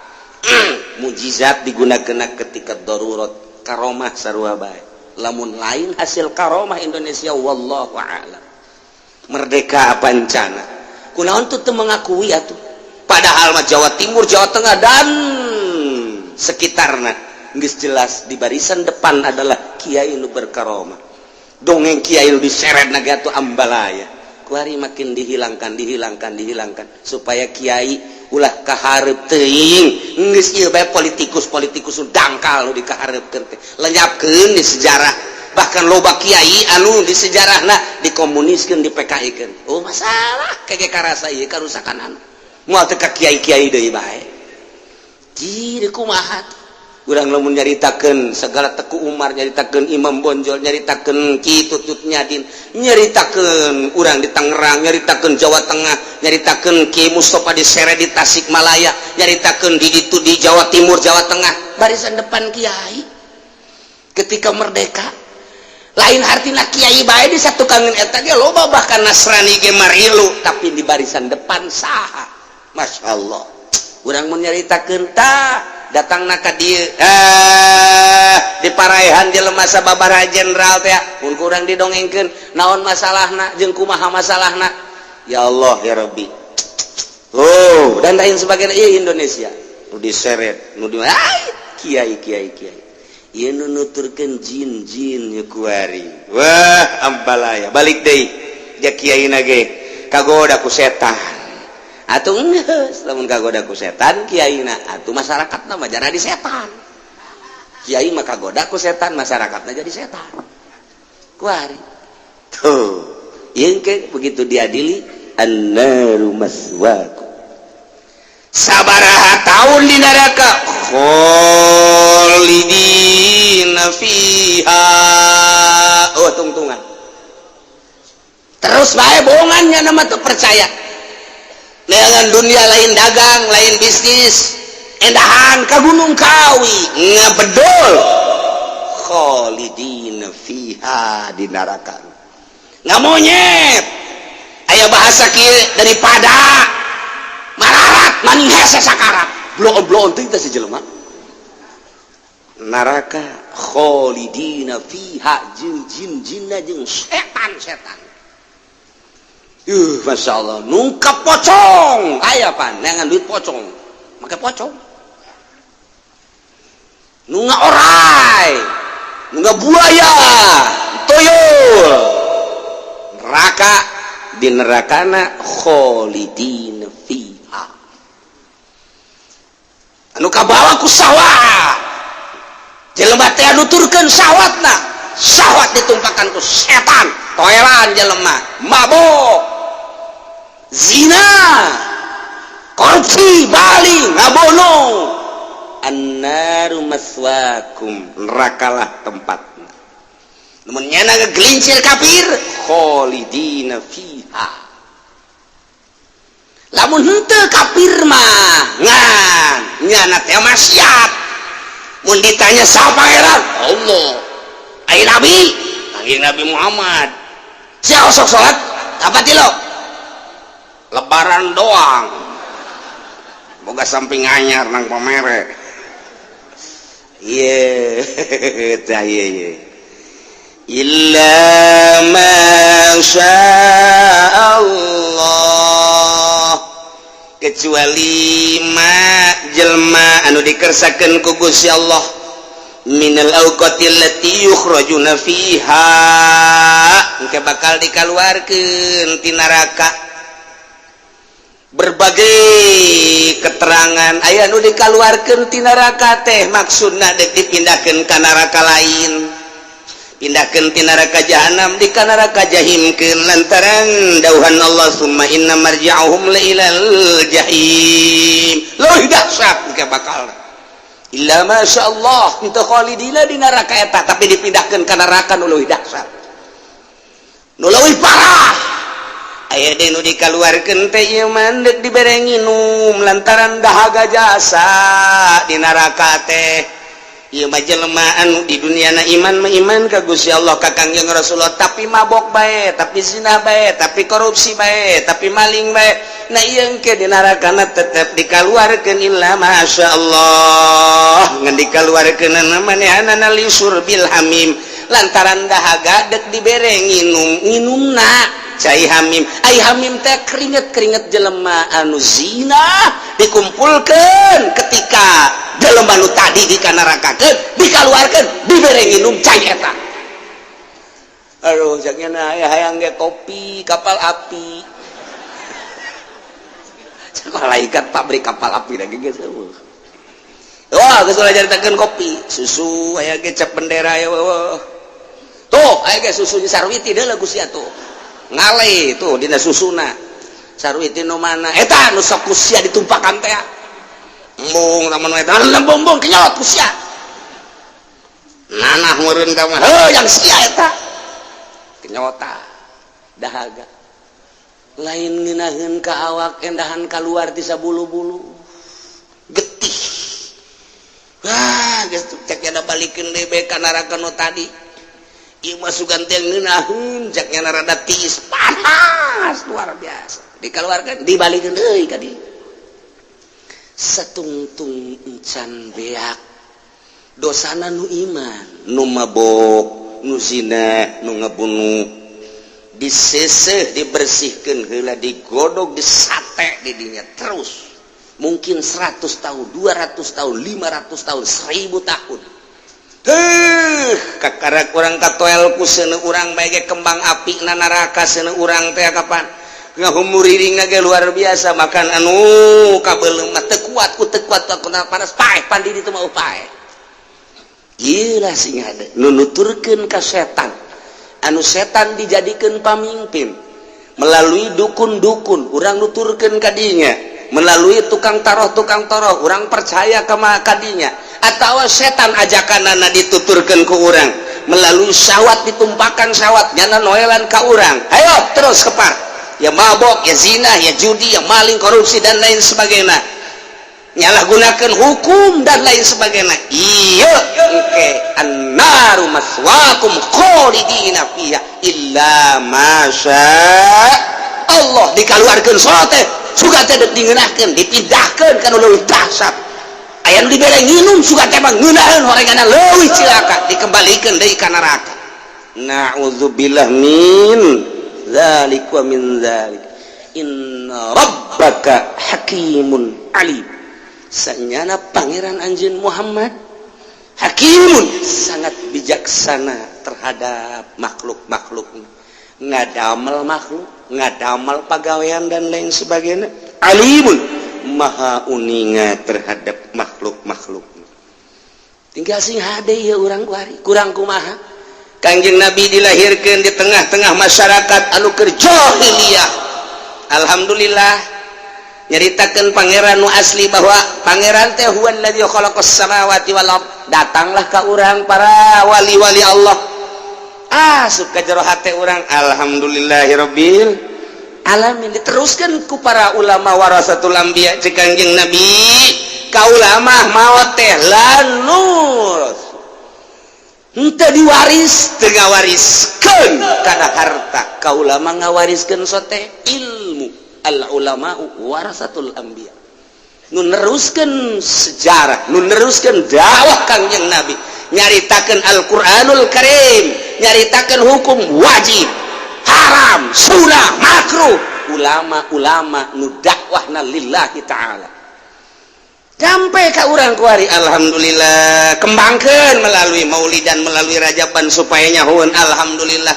mujizat digunakeun ketika darurat karomah sarua bae lamun lain hasil karomah Indonesia wallahu a'lam merdeka pancana kunaon tuh teu mengakui atuh padahal mah Jawa Timur Jawa Tengah dan sekitarna geus jelas di barisan depan adalah kiai nu berkaromah dongeng kiai nu diseret naga atuh ambalaya kuari makin dihilangkan supaya kiai ulah kaharep teuing geus ieu bae politikus dangkal nu dikaharepkeun teh lenyapkeun di sejarah bahkan loba kiai anu di sejarahna dikomuniskeun di PKI-keun masalah kege karasa ieu karusakan anu moal teu ka kiai-kiai deui bae ji kumaha urang lamun nyaritakeun segala Teku Umar nyaritakeun Imam Bonjol nyaritakeun Ki Tutut Nyadin nyaritakeun urang di Tangerang nyaritakeun Jawa Tengah nyaritakeun Ki Mustofa di Sere di Tasikmalaya nyaritakeun di ditu di Jawa Timur Jawa Tengah barisan depan kiai ketika merdeka lain artina kiai bae di satu kangen eta ge loba bahkan Nasrani ge marilu tapi di barisan depan saha masyaallah urang mun nyaritakeun tah datang ka dieu di paraehan jelema sababaraha jenderal teh mun kurang didongengkeun naon masalahna jeung kumaha masalahna ya Allah ya Rabbi dan lain sebagainya ieu Indonesia nu diseret nu di kiai ieu nu nuturkeun jin-jin nya kuari wah ambalaya balik deui ja kiaina ge kagoda ku setan atuh geus lamun kagoda ku setan kiaina atuh masyarakatna mah jadi setan kiai mah kagoda ku setan masyarakatna jadi setan kuari tuh ieu ke begitu diadili annaru maswaakum sabaraha taun di neraka khalidina fiha tungtungan terus bae bohongannya nama tuh percaya dengan dunia lain dagang lain bisnis endahan ka Gunung Kawi ngabedol khalidina fiha di neraka ngamonyet aya bahasa kieu daripada mararat maning hese sakarat bloon teh si jelema neraka khalidina fiha jeung jin-jinna jeung setan Masya Allah nungkap pocong aya pan neangan duit pocong make pocong nunga orai nunga buaya toyol neraka di nerakana khalidina fiha anu kabawa ku sawah jelema teh nuturkeun sawatna sawat ditumpakan ku setan toelan jelema mabok zina korupsi baling ngabono annaru maswaakum nerakalah tempatna namun nyana ngegelincir kafir khalidina fiha lamun henteu kafir mah ngan nyana teh maksiat mun ditanya saha pangeran Allah ai nabi Nabi Muhammad sia sok salat apa ti lo lebaran doang boga samping anyar nang pamere ieu tah ieu illa ma syaa kecuali jelma anu dikersakeun ku Gusti Allah minal auqatil lati yukhrajuna fiha engke bakal dikaluarkeun ti neraka. Berbagai keterangan aya nu dikaluarkeun ti neraka teh maksudna dek dipindahkeun ka neraka lain, pindahkeun ti neraka jahanam di ka neraka jahimkeun lantaran dauhan Allah summa inna marji'uhum la ilal jahim. Leuwih dahsyat engke bakal illa masyaallah henteu khalidina di neraka eta tapi dipindahkeun ka neraka nu leuwih dahsyat nu leuwih parah. Aya deui nu dikaluarkeun teh ieu mah deuk dibere nginum lantaran dahaga jasa di neraka teh. Ieu mah jelema anu di duniana iman mah iman ka Gusti Allah ka Kangjeng Rasulullah tapi mabok bae, tapi zina bae, tapi korupsi bae, tapi maling bae. Nah ieu engke di nerakana tetep dikaluarkeun illa masyaallah ngan dikaluarkeun manehna li surbil hamim lantaran dahaga deuk dibere nginumna cai hamim. Ai hamim teh keringet-keringet jelema anu zina dikumpulkeun ketika jelema nu tadi di nerakakeun dikaluarkeun dibere nginum cai eta. Aduh jagna aya hayang ge kopi kapal api. Malaikat pabrik kapal api lagi geus eueuh. Wah geus ulah jaritakeun kopi, susu aya ge cap bendera ya weuh. Tuh aya ge susunya Sarwiti deuleuh Gusti atuh. Ngale tuh dina susuna Sarwiti nu mana eta nu sok kusia ditumpakan teh embung lamun eta lembung kenyot kusia nanah meureun ka mah yang sia eta kenyota dahaga lain ngeunaheun ka awak endahan kaluar ti sabulu-bulu getih. Wah geus cek nya balikeun deui bae ka neraka nu tadi. Ieu mah sugan teh ngeunaheun jaknya rada tiis panas luar biasa dikaluarkeun dibalikeun deui ka dieu. Satungtung encan beak dosana nu iman nu mabok nu zina nu ngabunuh diseseh dibersihkeun heula digodog disate di dinya terus mungkin 100 tahun 200 tahun 500 tahun 1000 tahun. Kakarak urang katoel ku seuneu urang bae ge kembang api na neraka seuneu urang teh kapan ngahumuririna ge luar biasa makan anu kabeuleuh mah teu kuat ku teu kuat kuna panas paeh pandi ditu mah paeh. Ieu lah sing hade nu nuturkeun ka setan anu setan dijadikeun pamimpin melalui dukun-dukun urang nuturkeun ka dinya melalui tukang toroh urang percaya ka kadinya atawa setan ajakanana dituturkeun ku urang melalui syahwat ditumpakan syahwat nyana noelan ka urang ayo terus kepar ya mabok ya zina ya judi ya maling korupsi dan lain sebagainya nyalahgunakeun hukum dan lain sebagainya. Ieu engke annaru maswaakum khalidina fiha illa masya Allah dikaluarkeun salat teh suga teh dingeunahkeun dipindahkeun kana leuwih dahsyat. Aya nu dibere nginum suga teh mah ngeunaheun horenganna leuwih cilaka dikembalikeun deui ka neraka. Na'udzubillah min dzalik wa min dzalik. Inna rabbaka hakimun alim. Sanyana pangeran anjeun Muhammad hakimun sangat bijaksana terhadap makhluk-makhluk. Ngadamel makhluk, ngadamel pagawean dan lain sebagainya. Alimun maha uninga terhadap makhluk-makhluk. Tinggal sing hade ya urang kuari kurang kumaha. Kangjeng Nabi dilahirkeun di tengah-tengah masyarakat anu keur jahiliyah. Alhamdulillah nyaritakeun pangeran nu asli bahwa pangeran teh huwallazi khalaqas samawati wal ard. Datanglah ka urang para wali-wali Allah. Suka jero hate urang alhamdulillahirabbil alamin. Diteruskan ku para ulama warasatul anbiya cek Kangjeng Nabi ka ulama maot teh lanur henteu diwaris teu ngawariskeun kana harta ka ulama ngawariskeun sote ilmu. Al ulama warasatul anbiya nu neruskeun sejarah nu neruskeun dakwah Kangjeng Nabi nyaritakeun Al-Qur'anul Karim nyaritakeun hukum wajib haram sunnah makruh ulama-ulama nu dakwahna lillahi ta'ala sampai ka urang kuari alhamdulillah kembangkeun melalui maulidan melalui rajaban supaya nyahoeun alhamdulillah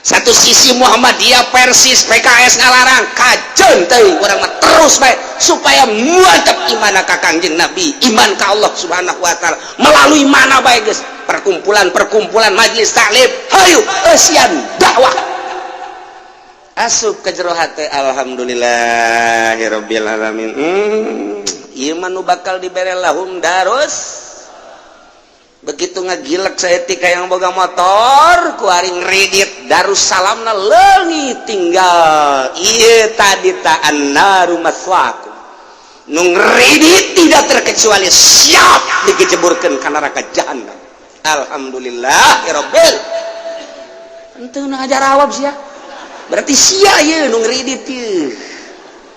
satu sisi Muhammadiyah Persis PKS ngalarang kajen teuing urang mah terus bae supaya mantap iman ka Kangjeng Nabi iman ka Allah Subhanahu wa taala melalui mana bae geus perkumpulan majelis taklim hayu eusian dakwah asup ka jero hate alhamdulillahirabbil alamin ieu mah nu bakal dibere lahum darus begitu ngagilek saeutik yang boga motor ku ari ngredit Darussalamna leungit tinggal ieu tadi ta annaru maswaakum nu ngredit tidak terkecuali siap dikejeburkeun ka neraka jahanam alhamdulillahirabbil henteu nu ngajar awab sia berarti sia ieu nu ngredit ieu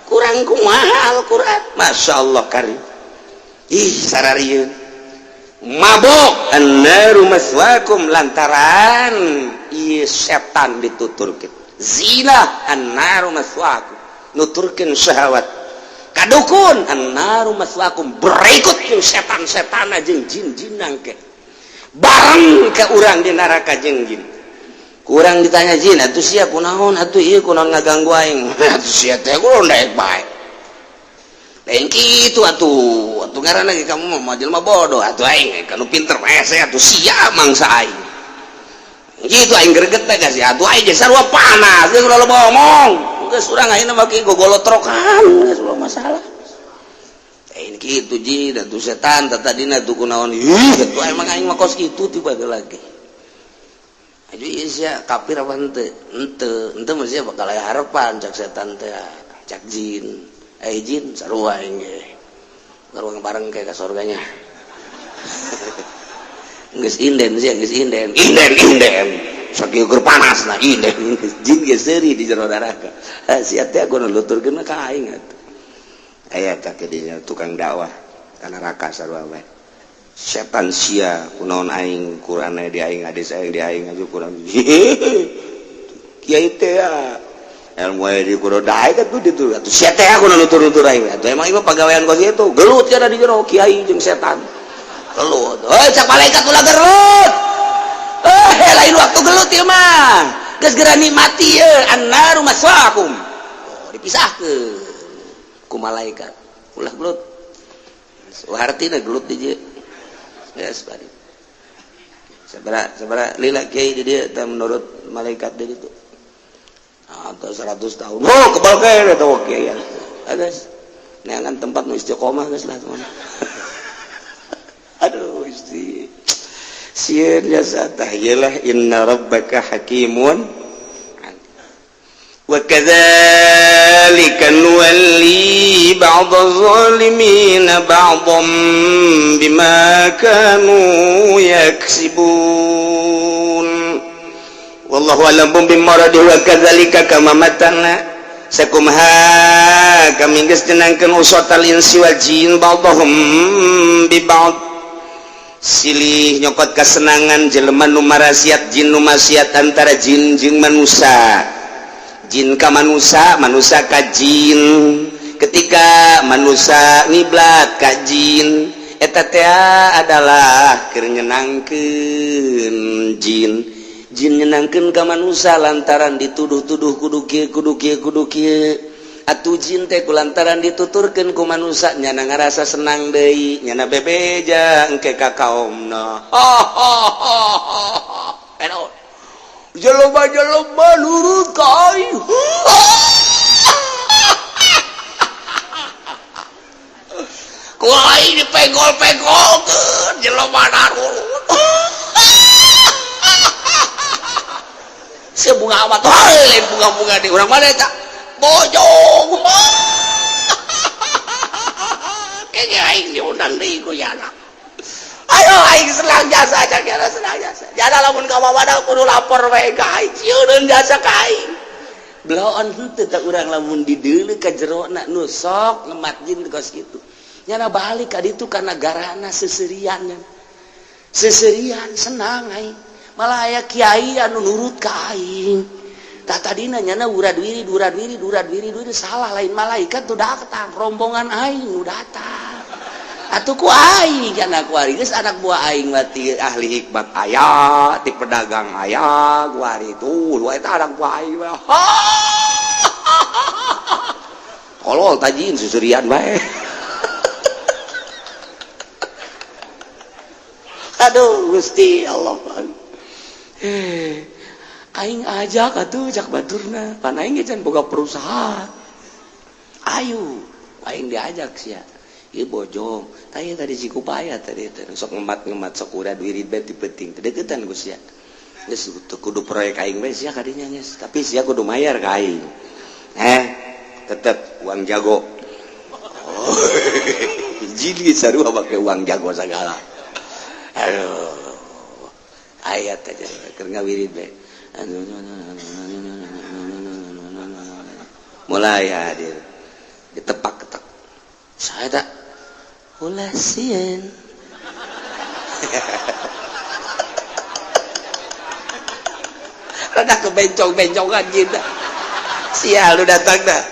kurang kumaha Al-Qur'an masyaallah karim ih sararieun mabok annaru maswaakum lantaran ieu setan dituturkeun zina annaru maswaakum nuturkeun syahwat kadukun annaru maswaakum berikut jeung setan-setan jeung jin-jinang ke bareng ka urang di neraka jeung jin kurang ditanya jin atuh sia kunaon atuh ieu kunaon ngaganggu aing atuh sia teh kudu daek bae lain kitu atuh ngaranna ge kamu mah jelema bodoh atuh aing kanu pinter mese atuh sia mangsa aing kitu aing greget teh geus atuh aing ge sarua panas geus ulah ngomong geus urang ayeuna mah ki gogolotrokan geus ulah masalah lain kitu jin atuh setan tadina tuh kunaon ih atuh emang aing mah kos kitu tiba lagi aja sia kafir apa henteu mah sia bakal aya harapan cak setan teh cak jin jin sarua aing ge garung bareng ke surganya geus inden sia geus inden saking keur panasna inden jin ge seuri di jero neraka sia teh kudu nuturkeun ka aing atuh aya teh dinya tukang dakwah ka neraka sarua bae setan sia kunaon aing Qur'an di aing hadis aing di aing aju Qur'an kiai teh ilmu di kudu daek atuh ditu atuh sia teh kudu nutur-nutur aing atuh emang ieu pagawean kos itu gelut kana di jero kiai jeung setan gelut cak malaikat ulah gelut lain waktu gelut ieu mah geus geura nikmati ieu annaru maswaakum dipisahkeun ku malaikat ulah gelut artina gelut di dieu yes bari sabaraha lila kiai di dieu teh menurut malaikat di ditu atau 100 tahun kebal kaya eta kiai geus neangan tempat nu istiqomah geus lah teman aduh isti sieun jasa tah yalah inna rabbaka hakimun wa kadzalika nuwalli ba'dadh zalimin ba'dhum bima kanu yaksibun wallahu a'lam bimaradihi wa kadzalika kama matana sakumha kami geus jenangkeun usatal insi wal jin ba'dhum bi ba'd silih nyokot kasenangan jelema nu marasiat jin nu maksiat antara jin jeung manusia jin ka manusia manusia ka jin ketika manusia ngiblat ka jin eta teh adalah keur nyenangkeun jin nyenangkeun ka manusia lantaran dituduh-tuduh kudu kieu atuh jin teh kulantaran dituturkeun ku manusia nyana ngarasa senang deui nyana bebeja engke ka kaumna jelema nurut ka aing ku aing dipegol-pegolkeun jelema nurut sebunga amat lain bunga-bunga di urang mana eta bojong kayaknya aing diundang deui ku yana ayo aing senang jasa aja kira senang jasa jana lamun ka mamana kudu lapor wae ka aing cieun jasa ka aing bloon henteu teh urang lamun dideuleu ka jerona nu sok ngemat jin kos kitu nyana balik ka ditu ka nagarana seserian senang aing malah aya kiai anu nurut ka aing tadina nyana uradwiri salah lain malaikat tuh datang rombongan aing nu datang atuh ku aing kana ku ari geus anak buah aing mati ahli hikmat aya ti pedagang aya ku ari tuh lu eta anak buah aing kolol tajin susurian bae aduh Gusti Allah aing ajak atuh jak baturna pan aing can boga perusahaan ayo aing diajak sia ieu bojong tanya tadi Cikupaya tadi sok ngemat sok urad wirid bae ti penting teu deukeutan Gus sia geus kudu proyek aing bae sia kadinya geus tapi sia kudu mayar ka aing tetep uang jago jadi sarua pake uang jago segala aduh ayat aja keur ngawirid bae mulai hadir ditepak-tepak saya tak ulah sieun rada kebencong-bencongan gitu sial lu datang dah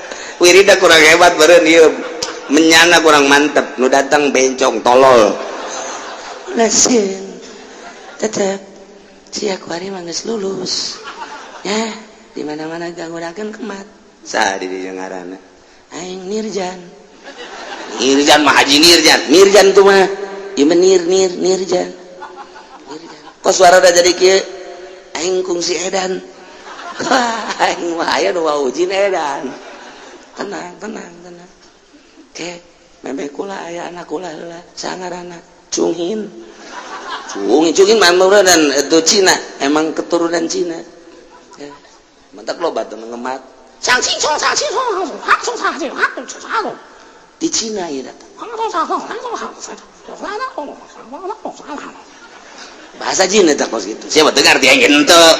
wirida kurang hebat beureun ieu menyana kurang mantep nu datang bencong tolol ulah sieun tetep sia kuari mah geus lulus ya di mana-mana ganggunakeun kemat saha di dieu ngaranna aing Nirjan mah Haji Nirjan tuh mah ieu mah Nirjan kok suara da jadi kieu aing kungsi edan aing mah aya nu wawujin edan tenang ke meme kula aya anak kula heula saha ngaranna Cunghin mah dan itu Cina emang keturunan Cina ya. Mantap loba tuh ngemat di Cina ya datang bahasa Cina tak kos gitu siapa dengar dia ingin tuh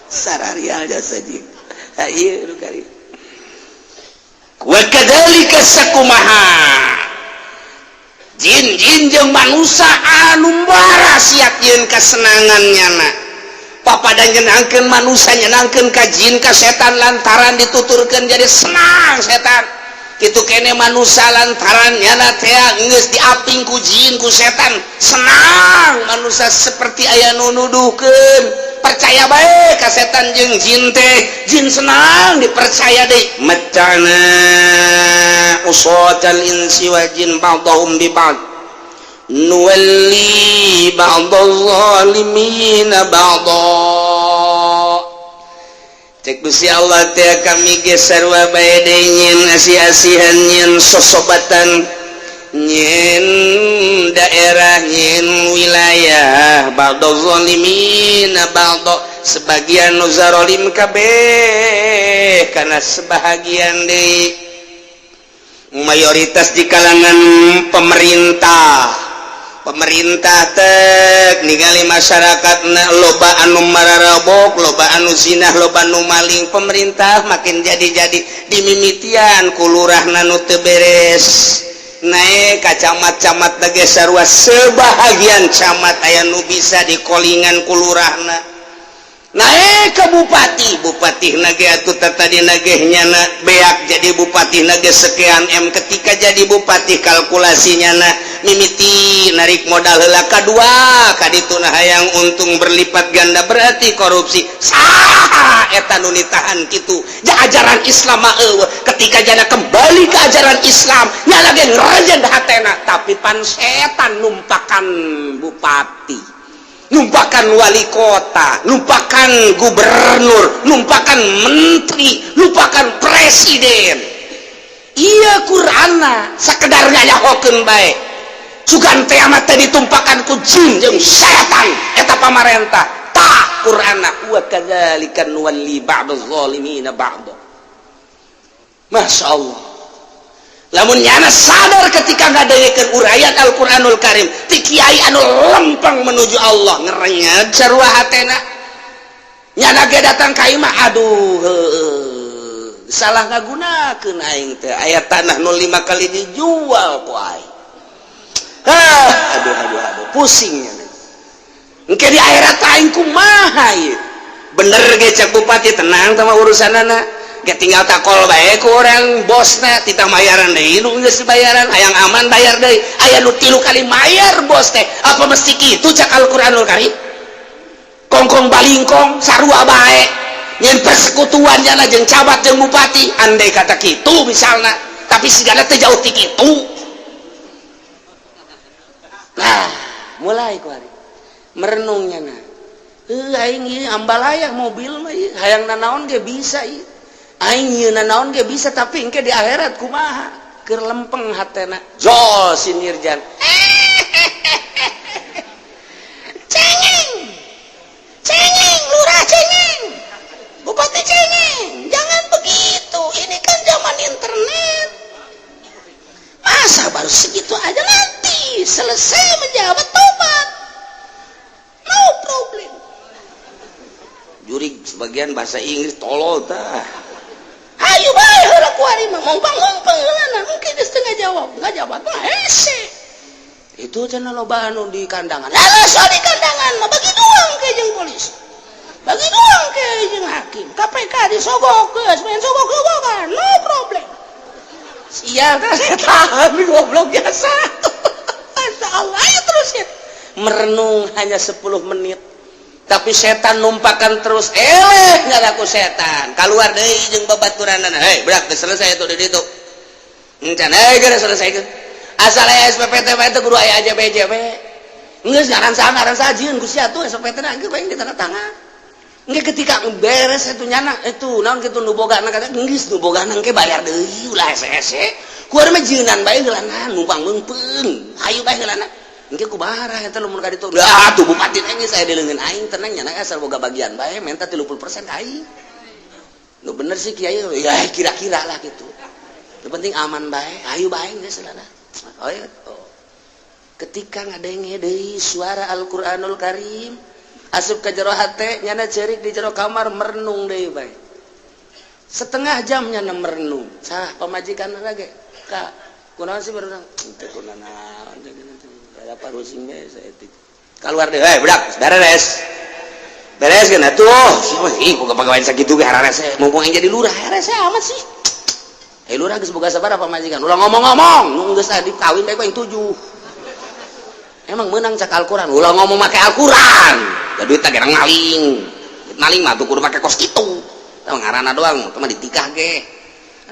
sararial jasa jing iya lu kali wa kadzalika sakumaha jin jeung manusia anu bara siap yeun kasenangannya na papada nyenangkeun manusia nyenangkeun ka jin ka setan lantaran dituturkeun jadi senang setan kitu kene manusia lantaran nyana teh geus diaping ku jin ku setan senang manusia seperti aya nu nuduhkeun percaya bae ka setan jeung jin teh jin senang dipercaya deui macana usatal insi wa jin ba'dhum bi ba'd nuwalli ba'dadh zalimina ba'dha cek Gusti Allah teh kami ge sarua bae deui nyin asi-asihan nyin sosobatan nyin daerah nyin wilayah ba'dadh zalimina ba'dha sebagian nu zalim kabeh kana sebahagian deui mayoritas di kalangan pemerintah tek ningali masyarakatna loba anu mararabok loba anu zinah loba anu maling pemerintah makin jadi dimimitian ku lurahna nu teu beres naik ka camat-camat ge sarua sebahagian camat aya nu bisa dikolingan ku lurahna naik ke bupati nage atuh tadi nage nyana beak jadi bupati nage sekian M ketika jadi bupati kalkulasinya na mimiti narik modal heula kadua kaditu nah hayang untung berlipat ganda berarti korupsi saha eta nu nitahan kitu ja ajaran Islam mah ketika jana kembali ke ajaran Islam nya lagi ngerajan hatena tapi pan setan numpakan bupati numpakan wali kota, numpakan gubernur, numpakan menteri, numpakan presiden. Iya Qur'anna sakedar nyahokeun bae. Sugan teh amat teh ditumpakan ku jin jeung setan eta pamarentah. Tah Qur'anna wa kadzalika nuwalli ba'dadz zalimina ba'd. Masyaallah. Lamun nyana sadar ketika ngadengekeun urayat Al-Qur'anul Karim ti kiai anu lempeng menuju Allah ngerenyet sarua hatena nyana ge datang ka imah aduh salah ngagunakeun aing teh aya tanah 05 kali dijual ku aing aduh pusingnya engke di akhirat aing kumaha ieu bener ge cek bupati tenang sama urusan anak ge tinggal takol bae ku orang bosna titah mayaran deui nu geus bayaran hayang aman bayar deui aya nu 3 kali mayar bos teh apa mesti kitu cak Al-Qur'anul Karim kongkong balingkong sarua bae nyen persekutuan jana jeung cabat jeung bupati andai kata kitu misalna tapi sigana teh jauh ti kitu nah mulai kuari merenungnya na aing ieu ambalaya mobil mah hayang nanaon ge bisa ieu aing ieu nanaon ge bisa tapi engke di akhirat kumaha keur lempeng hatena jol sinirjan cengeng lurah cengeng bupati cengeng jangan begitu ini kan zaman internet masa baru segitu aja nanti selesai menjabat tobat no problem jurig sebagian bahasa Inggris tolol tah ayo bae heula kuari mah ngompang-ngompang heula mungkin setengah jawab enggak jawab mah hese itu cenah loba anu di kandangan lalu soal di kandangan mah bagi doang ke jeung polisi bagi doang ke jeung hakim KPK disogok geus main sogok-sogokan no problem sia teh setan goblok biasa masyaallah ayo terus ya merenung hanya 10 menit tapi setan numpakan terus nyala aku setan keluar deui jeung babaturanana hei berak geus selesai atuh di ditu encan geus selesai geus asal aya SPPT bae teh kudu aya aja BJB geus ngaran sajieun ku sia atuh SPPT na geus bae ditandatangan engke ketika beres itu nyana itu naon kitu nu bogana kata geus nu bogana engke bayar deui ulah hese-hese kuari mah jeunan bae heulana numpang meungpeung hayu bae heulana engke kumaha eta lamun ka ditu lah tuh bupati geus aya di leungeun aing tenang nyana asal boga bagian bae menta 30% ka aing nu bener sih kiai ya kira-kira lah gitu yang penting aman bae hayu bae geus heulana oh iya ketika ngadenge deui suara Al-Qur'anul Karim asup ka jero hate nyana ceurik di jero kamar merenung deui bae setengah jam nyana merenung sah pamajikanna ge ka kunaon sih merenung teh kunana apa rusing bae saeutik keluar deui hei budak beres kan atuh ih boga pagawean sakitu ge hararese mumpung aing jadi lurah hararese amat sih lurah geus boga sabaraha pamajikan ulah ngomong-ngomong nu geus dikawin bae ku aing 7 emang menang cak Al-Quran ulah ngomong make Al-Quran ya duit tak gerang maling mah tuh kudu make kos kitu tah ngaranna doang teh mah ditikah ge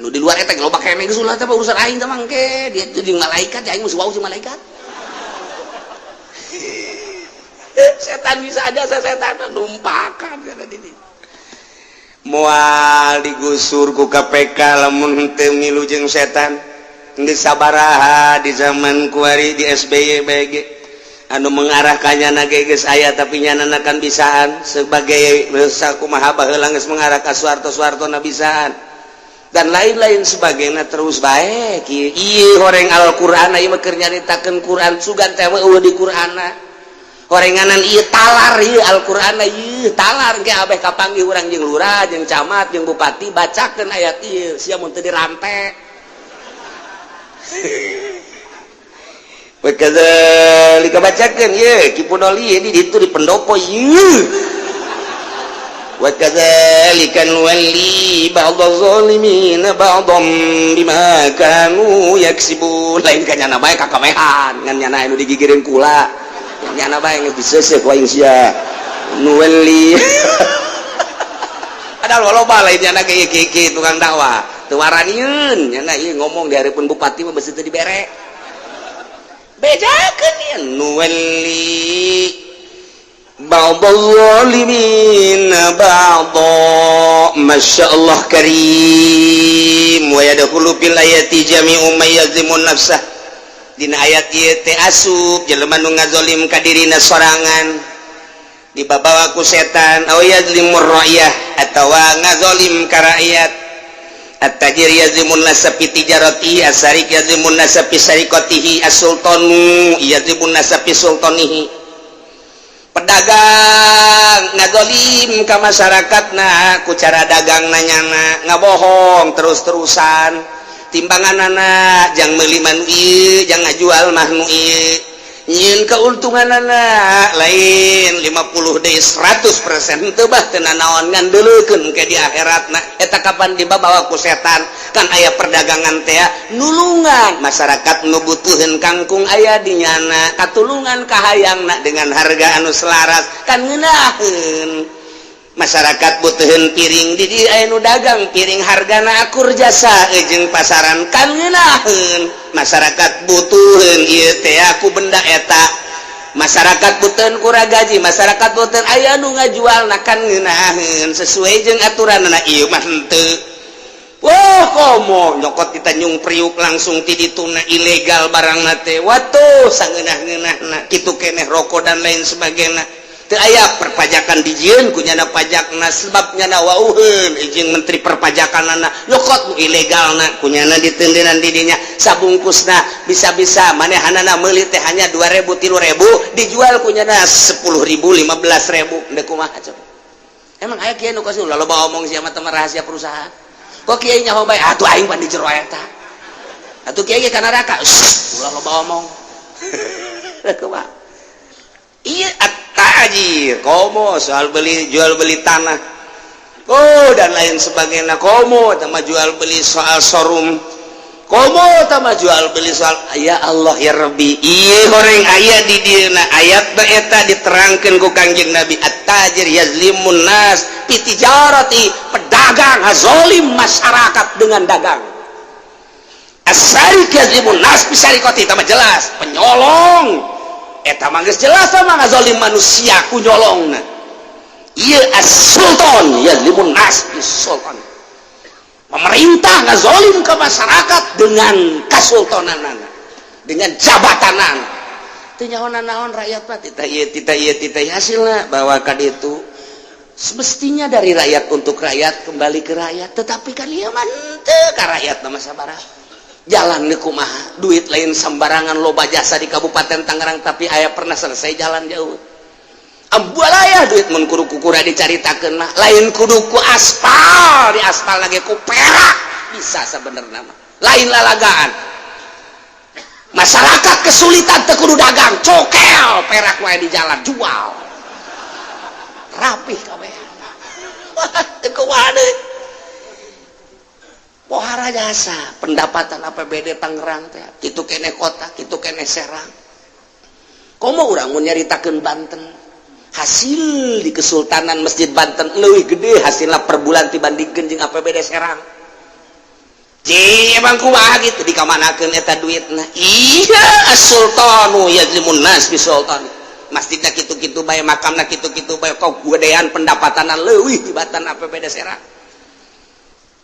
anu di luar eta loba kene geus ulah teh urusan aing teh mangke dia jeung malaikat ya aing mah wau jeung malaikat setan bisa aja setan numpakan kana di dieu moal digusur ku KPK lamun teu ngilu jeung setan geus sabaraha di zaman kuari di SBY BG anu mengarah ka nyana geus aya tapi nyanana kan bisaan sebagai sakumaha baheula geus mengarah ka suarto-suartona bisaan dan lain-lain sebagainya terus bae kieu ieu horeng Al-Qur'an ieu mah keur nyaritakeun Quran sugan teh eueuh di Qur'anna horenganan ieu talar ieu Al-Qur'an ieu talar ge abeh kapanggih urang jeung lurah jeung camat jeung bupati bacakeun ayat ieu sia mun teu dirampe wakadzalika bacakeun ye kipunoli di ditu di pendopo ye wakadzalika nuwalli ba'dadz zalimin ba'dhum bima kanu yaksibun lain ka nyana bae kakamehan ngan nyana anu digigireun kula nyana bae geus diseuseuk ku aing sia nuwalli ada loba lain nyana ge ki tukang dakwah teu waranieun nyana ieu ngomong di hareupeun bupati mah beus teu dibere bedakeun ieu nuwalli ba'dadz zalimin ba'dha masyaallah karim wa yadkhulu fil ayati jami'u may yazimun nafsah dina ayat ieu teh asup jelema nu ngazolim ka dirina sorangan dibabawa ku setan aw yazlimur ra'iyah atawa ngazolim ka rakyat at-tajir yazimun nasabi tijarati asarik yazimun nasabi sarikatihi as-sultanu yazimun nasabi sultanihi pedagang ngazolim ka masyarakatna ku cara dagang nanyana ngabohong terus-terusan timbanganana jang meuli manu ieu jang ngajual mah nu ieu nyin keuntungan anak lain 50 day 100% teu bah teu naon ngandelekeun ke di akhiratna eta kapan dibawa ku setan kan aya perdagangan teh nulungan masyarakat nu butuheun kangkung aya di nyana katulungan kahayangna dengan harga anu selaras kan ngeunaheun masyarakat butuheun piring di dieu aya nu dagang piring hargana akur jasa jeung pasaran kan ngeunaheun masyarakat butuheun ieu teh aku benda eta masyarakat butuheun kura gaji masyarakat butuheun aya nu ngajualna kan ngeunaheun sesuai jeung aturanna ieu mah henteu wah komo nyokot kita nyung priuk langsung ti dituna ilegal barangna teh watuh sangeunah-ngeunahna kitu keneh rokok dan lain sebagainya teu aya perpajakan dijieun ku nyana pajakna sebab nyana wauheun jeung menteri perpajakanna nyokot nu ilegalna ku nyana ditendenan di dinya sabungkusna bisa-bisa manehanana meuli teh hanya 2.000 3.000 dijual ku nyana 10.000 15.000 endeu kumaha coba emang aya kieu nu kasih loba omong sia mah teh rahasia perusahaan kok kieu nyaho bae atuh aing pan di jero eta atuh kieu ge ka neraka ulah loba omong kumaha iya tajir komo soal beli jual beli tanah dan lain sebagainya komo sama jual beli soal showroom komo sama jual beli soal ya Allah ya Rabbi iya goreng ayat di dina ayat baeta diterangkan ku Kangjeng Nabi at-tajir yazlimun nas pitijarati pedagang hazolim masyarakat dengan dagang as-sarik yazlimun nas bisarikoti sama jelas penyolong eta mah geus jelas mah ngazolim manusia ku nyolongna ieu as-sultan yazlimun nas bis-sultan pemerintah ngazolim ke masyarakat dengan kasultananana dengan jabatanan teu nyaona naon rakyat mah tita ieu hasilna bahwa ka ditu semestinya dari rakyat untuk rakyat kembali ke rakyat tetapi kan ieu mah teu ka rakyat mah sabaraha jalan nih kumaha duit lain sembarangan loba jasa di Kabupaten Tangerang tapi aya pernah selesai jalan jauh ambualaya duit mun kudu kukura dicaritakeun mah lain kudu ku aspal di aspal lagi ku perak bisa sebenarnya mah lain lalagaan masyarakat kesulitan teu kudu dagang cokel perak wae di jalan jual rapih kabeh teu kumaha deui pohara jasa pendapatan APBD Tangerang teh kitu keneh kota kitu keneh Serang komo urang mun nyaritakeun Banten hasil di Kesultanan Masjid Banten leuwih gede hasilna per bulan dibandingkeun jeung APBD Serang emang kumaha gitu dikamanakeun eta duitna iya as-sultanu yazlimun nas bisultan masjidna kitu-kitu bae makamna kitu-kitu bae kok gedean pendapatanna leuwih tibatan APBD Serang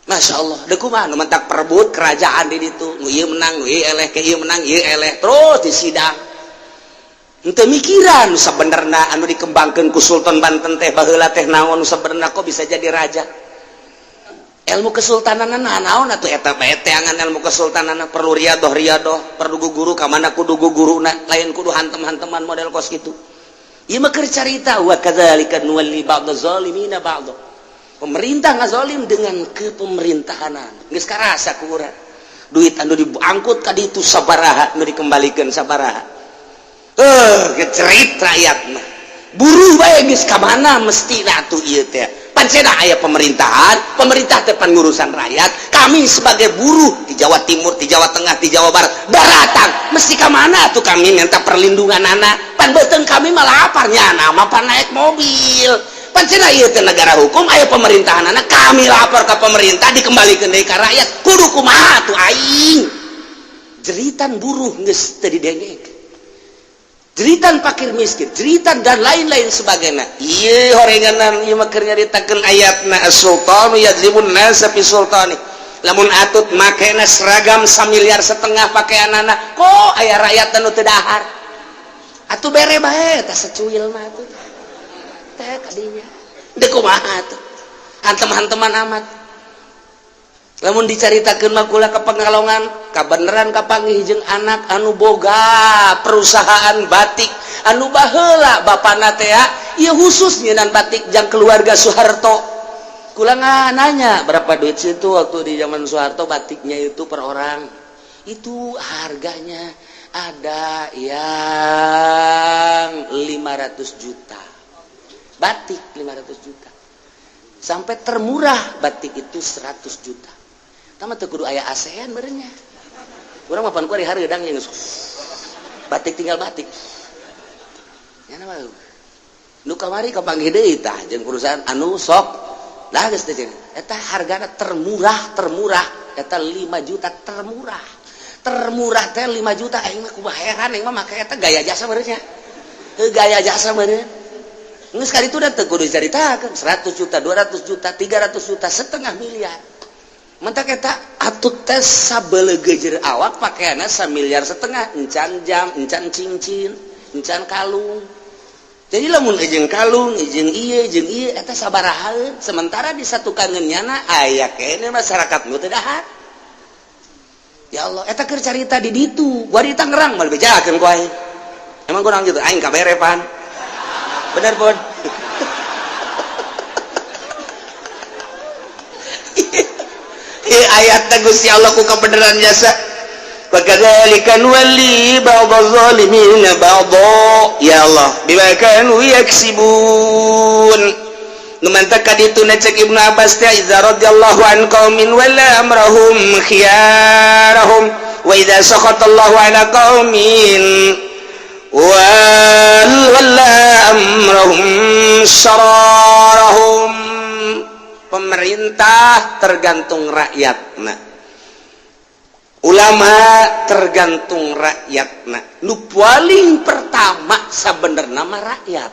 Masya Allah, deku mah nu mentak perebut kerajaan di ditu, nu ieu menang, nu ieu eleh, ke ieu menang, ieu eleh, terus disidang. Henteu mikiran sabenerna anu dikembangkeun ku Sultan Banten teh baheula teh naon nu sabenerna kok bisa jadi raja. Ilmu kesultananana naon atuh eta bae teangan ilmu kesultananana perlu riadoh, perlu guru ka mana kudu guruna, lain kudu hantem-hanteman model kos kitu. Ieu mah keur carita wa kadzalika nuwalli ba'daz zalimina ba'd. Pemerintah ngazolim dengan kepemerintahanan geus karasa ku urang duit anu diangkut ka ditu sabaraha anu dikembalikan sabaraha gecerit rakyat mah buruh bae geus ka mana mestina atuh ieu teh pancena aya pemerintahan pemerintah teh pan ngurusan rakyat kami sebagai buruh di Jawa Timur di Jawa Tengah di Jawa Barat daratang mesti ka mana atuh kami minta perlindungan anak pan beuteung kami malah laparnya nama pan naik mobil pancena ieu teh negara hukum aya pemerintahan anak kami lapor ke pemerintah dikembalikan deui ka rakyat kudu kumaha tuh aing jeritan buruh geus teu didengek jeritan fakir miskin jeritan dan lain-lain sebagainya ieu horenganan ieu mah keur nyaritakeun ayatna as-sultanu yazlimun nas fi sultani lamun atut makena seragam 1,5 miliar pakaianana kok aya rakyat anu teu dahar atuh bere bae tah secuil mah atuh teh kadinya deuk kumaha tuh hantem-hanteman amat lamun dicaritakeun mah kula ka Pangalongan kabeneran kapanggih jeung anak anu boga perusahaan batik anu baheula bapana teh ieu khusus nyeunan batik jang keluarga Soeharto kula nanya berapa duit situ waktu di zaman Soeharto batiknya itu per orang itu harganya Ada yang 500 juta batik, 500 juta sampai termurah batik itu 100 juta. Tama teu kudu aya ASEAN berenya. Urang mah pan ku ari hareudang yang batik tinggal batik. Ya nama nu kamari kapanggih deui tah jeung perusahaan anu sok dah geus teh eta hargana termurah eta 5 juta termurah teh 5 juta aing mah kumaha heran aing mah make eta gaya jasa beureunya. Gaya jasa beureun. Geus kali itu da teu kudu dicaritakeun 100 juta, 200 juta, 300 juta, setengah miliar. Mentak eta atut teh sabeuleuh gejer awak pakeana 1,5 miliar encan jam, encan cincin, encan kalung. Jadi lamun jeung kalung, jeung ieu eta sabaraha sementara di satu kangeunnyana aya kene masyarakat nu teu dahar. Ya Allah, eta keur carita di ditu, gua di Tangerang mah bejakeun ku aing. Emang kurang gitu, aing kabere pan. Bener pun. Ayat Gusti Allah ku kebenaran jasa. Wa kadzalika nuwalli ba'dadh zalimin ba'dha. Ya Allah, bima kanu yaksibun. Numantak kaditu cek Ibnu Abbas teh idza radhiyallahu an qaumin wala amrahum khiyarahum wa idza sakhatallahu ala qaumin wala amrahum syararahum. Pemerintah tergantung rakyatna, ulama tergantung rakyatna. Nu paling pertama sabenerna mah rakyat.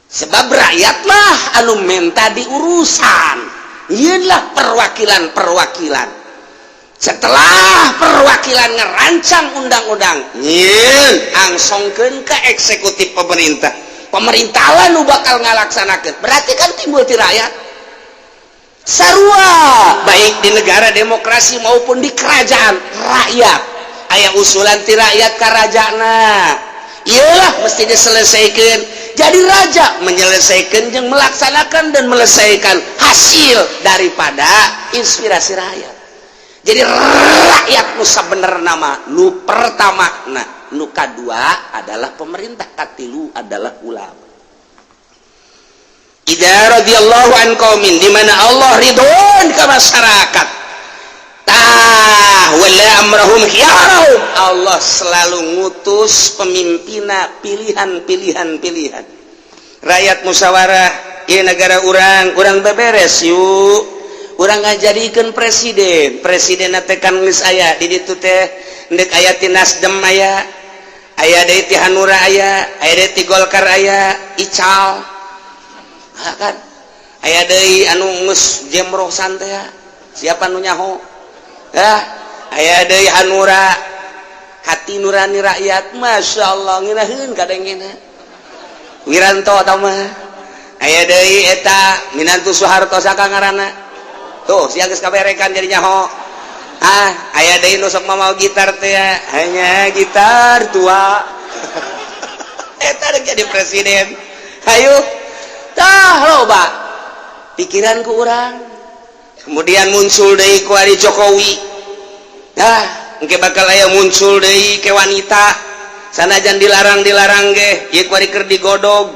Sebab rakyatlah anu menta diurusan. Ieunlah perwakilan. Setelah perwakilan ngerancang undang-undang, nyeun angsongkeun ka eksekutif pemerintah. Pemerintah lah nu bakal ngalaksanakeun. Berarti kan timbul ti rakyat. Sarua baik di negara demokrasi maupun di kerajaan rakyat. Aya usulan ti rakyat ka rajana. Iyalah mesti diselesaikan. Jadi raja menyelesaikan dan melaksanakan dan melesaikan hasil daripada inspirasi rakyat. Jadi rakyat nu sabenerna nama nu pertama nu kadua adalah pemerintah, katilu adalah ulama. Idza radhiyallahu an qaumin, di mana Allah ridwan ke masyarakat. Wala amrahum khiyarahum, Allah selalu ngutus pemimpinna pilihan. Rakyat musyawarah, ieu negara urang beberes yuk. Urang ngajadikeun presiden teh kan geus aya di ditu teh endek aya ti Nasdem aya deui ti Hanura aya deui ti Golkar aya Ical. Kan aya deui anu geus jemrosan teh siapa nu nyaho. Aya deui Hanura hati nurani rakyat, Masya Allah ngiraheun kadengena Wiranto atau mah aya deui eta minantu Soeharto saka ngaranna tuh siang geus kaberekan jadi nyaho. Aya deui nu sok mamau gitar teh hanya gitar tua. Eta rek jadi presiden. Hayu tah loba pikiran ku urang. Kemudian muncul deui ku ari Jokowi. Engke bakal aya muncul deui ke wanita. Sanajan dilarang ge, ieu ku ari keur digodog.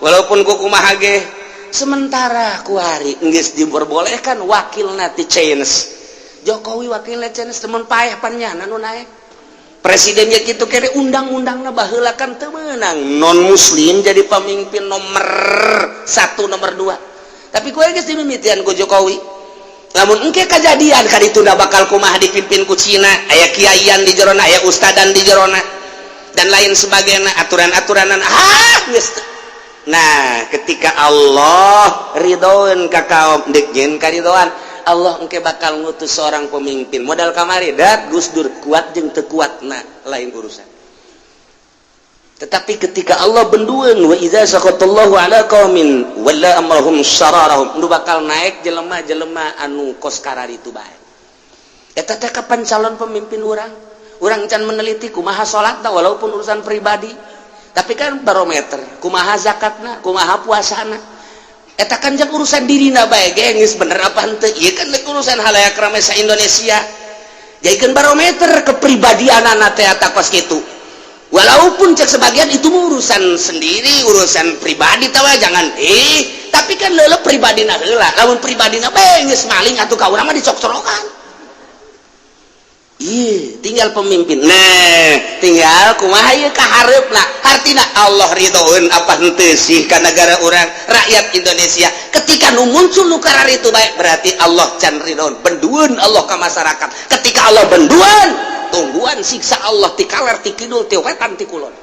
Walaupun ku kumaha ge. Sementara ku ari geus diperbolehkan wakilna ti Chinese. Jokowi wakilna Chinese temen paeh pannyana nu naek. Presidennya kitu kere undang-undangna baheula kan teu meunang non muslim jadi pemimpin nomor 1 nomor 2. Tapi ku geus dimimitian ku Jokowi. Lamun engke kejadian kaditunda bakal kumaha dipimpin ku Cina, aya kiaian di jerona, aya ustadan di jerona dan lain sebagainya, aturan-aturanan geus. Nah, ketika Allah ridhoan ka kaum deukeun karidoan, Allah engke bakal ngutus seorang pemimpin. Modal kamari dat Gus Dur kuat jeung teu kuatna lain urusan. Tetapi ketika Allah bendueun wa idza saqatallahu ala qaumin walla amrahum syararahum, nu bakal naik jelema-jelema anu kos karari itu bae. Eta teh kapan calon pemimpin urang? Urang can meneliti kumaha salatna walaupun urusan pribadi. Tapi kan barometer, kumaha zakatna, kumaha puasana. Eta kan jeung urusan dirina bae ge geus bener apa henteu. Ieu kan urusan halayak rame sa Indonesia. jadikan barometer kepribadian anak teata kos gitu. Walaupun cek sebagian itu urusan sendiri, urusan pribadi tawa jangan tapi kan leuleuh pribadina heula. Lamun pribadina bae geus maling atuh ka urang mah dicok-corokan. Iya, tinggal pemimpin. Nah, tinggal kumaha ieu kahareupna. Artina Allah ridhoeun apa henteu sih ka negara urang, rakyat Indonesia. Ketika nu muncul nu kararitu bae berarti Allah can ridhoeun. Bendueun Allah ka masyarakat. Ketika Allah bendueun, tungguan siksa Allah ti kaler ti kidul ti wetan ti kulon.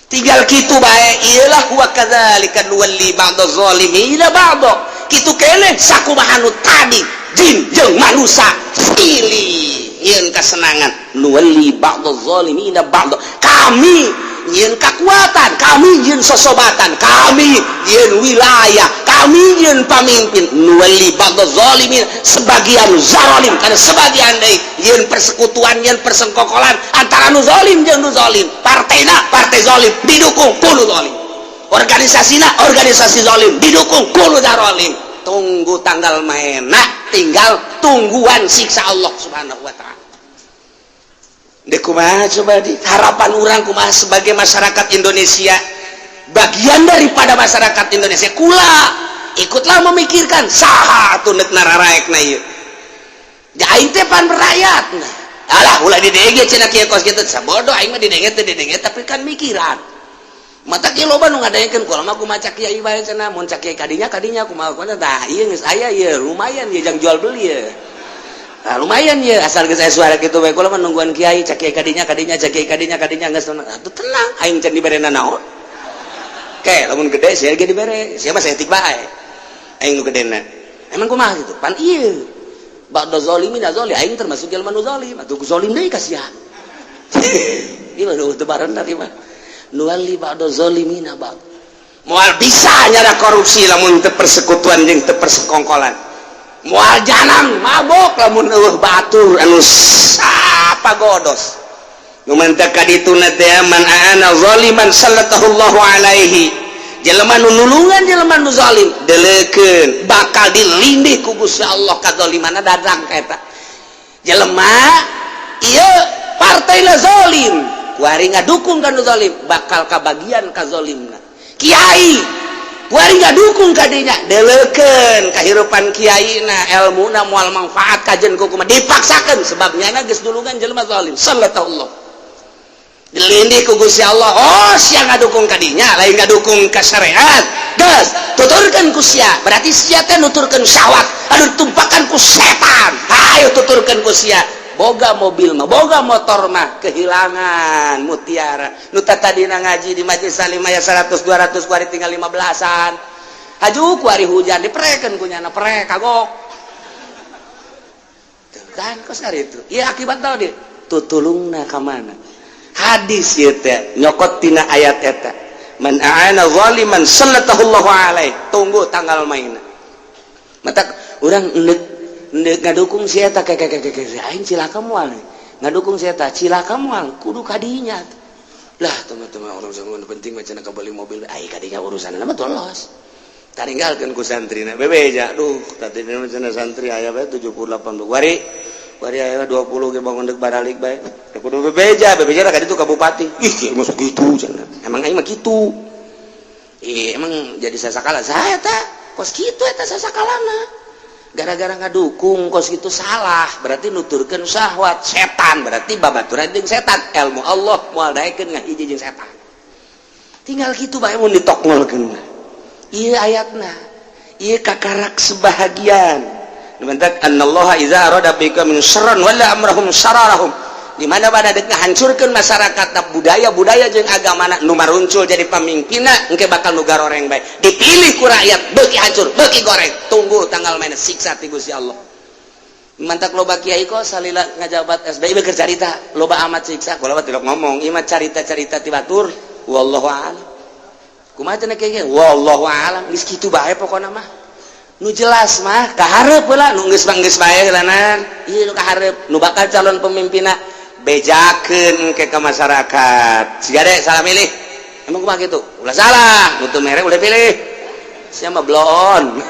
Tinggal kitu bae ialah wa kadzalika nuwalli ba'daz zalimina ba'd. Kitu keneh sakumaha nu tadi jin jeung manusia pilih yen kesenangan nuwalli ba'daz zalimina ba'd. Kami yen kekuatan, kami yen sosobatan, kami yen wilayah, kami yen pamimpin nuwalli ba'daz zalimin sebagian zalim karena sebagian deui yen persekutuan yen persengkokolan antara nu zalim jeung nu zalim. Partena partai zalim didukung ku nu zalim. Organisasina organisasi zalim didukung ku nu zalim. Tunggu tanggal mainah, tinggal tungguan siksa Allah Subhanahu wa taala. Dek kumaha coba di harapan orang kumaha sebagai masyarakat Indonesia, bagian daripada masyarakat Indonesia kula ikutlah memikirkan saha atuh neuk nararaekna ieu. Da aing teh pan rakyat. Alah ulah didenge cenah kieu kos kitu sabodo aing mah didenge teh didenge tapi kan mikiran. Mata kieu loba nu ngadaengkeun kula mah kumaha cak kiai bae cenah mun cak kiai kadinya kumaha tah ieu geus aya ieu lumayan ieu jang jual beli ieu. Nah, lumayan ya asal saya suara gitu bae kula mah nungguan kiai cak kiai kadinya cak kiai kadinya geus tenang aing can diberena naon. Ke lamun gede saya ge dibere, sia mah saeutik bae. Aing nu gedena. Emang kumaha gitu? Pan ieu. Ba'da zalimin zalim aing termasuk jelema nu zalim, atuh ku zalim deui kasihan. Ieu mah teu barenna ieu mah. Nuwalli ba'da zalimin ba'd. Moal bisa nyara korupsi lamun teu persekutuan jeung teu persekongkolan. Mual janang mabok lamun eueuh batur anu apa godos nu mantep ka dituna teh man aana zaliman sallallahu alaihi jelema nu nulungan jelema nu zalim deleukeun bakal dilindih ku Gusti Allah ka zalimana dadang eta jelema ieu partaina zalim kuari ngadukung ka nu zalim bakal kabagian ka zalimna kiai kuari ngadukung ka dinya deleukeun kahirupan kiaina elmuna moal manfaat kajen ku kumaha dipaksakeun sebabnya geus dulungan jelema zalim sallallahu dilindih ku Gusti Allah. Oh sia ngadukung ka dinya lain ngadukung ka syariat geus tuturkeun ku sia berarti sia teh nuturkeun syahwat anu ditumpakan ku setan. Hayu tuturkeun ku sia boga mobil mah boga motor mah kehilangan mutiara nu tadina ngaji di majelis salim aya 100 200 kuari tinggal 15-an haju kuari hujan diprekeun ku nyana prek kagok kan kos itu ieu akibat naon dieu tutulungna ka mana hadis ieu teh nyokot tina ayat eta man aana zaliman sallallahu alaihi tunggu tanggal mainna mata urang ngadukung si eta aing cilaka moal ngadukung si eta cilaka moal kudu kadinya lah teman-teman orang zaman penting macam nak beli mobil ai kadinya urusan nama tolos taringgalkeun ku santrina bebeja duh tadi macam santri aya bae 78 wari aya 20 ge bangun deuk baralik bae kudu bebeja ka ditu ka bupati ih masuk kitu cenah emang aing mah kitu emang jadi sasakala saya teh kos kitu eta sasakalana gara-gara ngadukung kos itu salah berarti nuturkeun syahwat setan berarti babaturan jeung setan ilmu Allah moal daekeun ngahiji jeung setan tinggal kitu bae mun ditokngolkeun ieu ayatna ieu kakarak sebahagian numantak annallaha iza arada bikum min syarran wala amrahum syararahum di mana pada dek ngahancurkeun masyarakat budaya jeung agamana nu maruncul jadi pamimpinna engke bakal nu garoreng bae dipilih ku rakyat beuki hancur beuki goreng tunggu tanggal main siksa ti Gusti Allah mantak loba kiai kok salila ngajabat SBY keur carita loba amat siksa kula mah tidak ngomong ieu mah carita-carita ti batur wallahu a'lam kumaha cenah kiai wallahu a'lam geus kitu bae pokona mah nu jelas mah kaharep heula nu geus bae heulanan ieu nu kaharep nu bakal calon pemimpinna bejakeun ke masyarakat sigade salah milih emang kumaha kitu ulah salah nutu mere udah pilih sia mah blon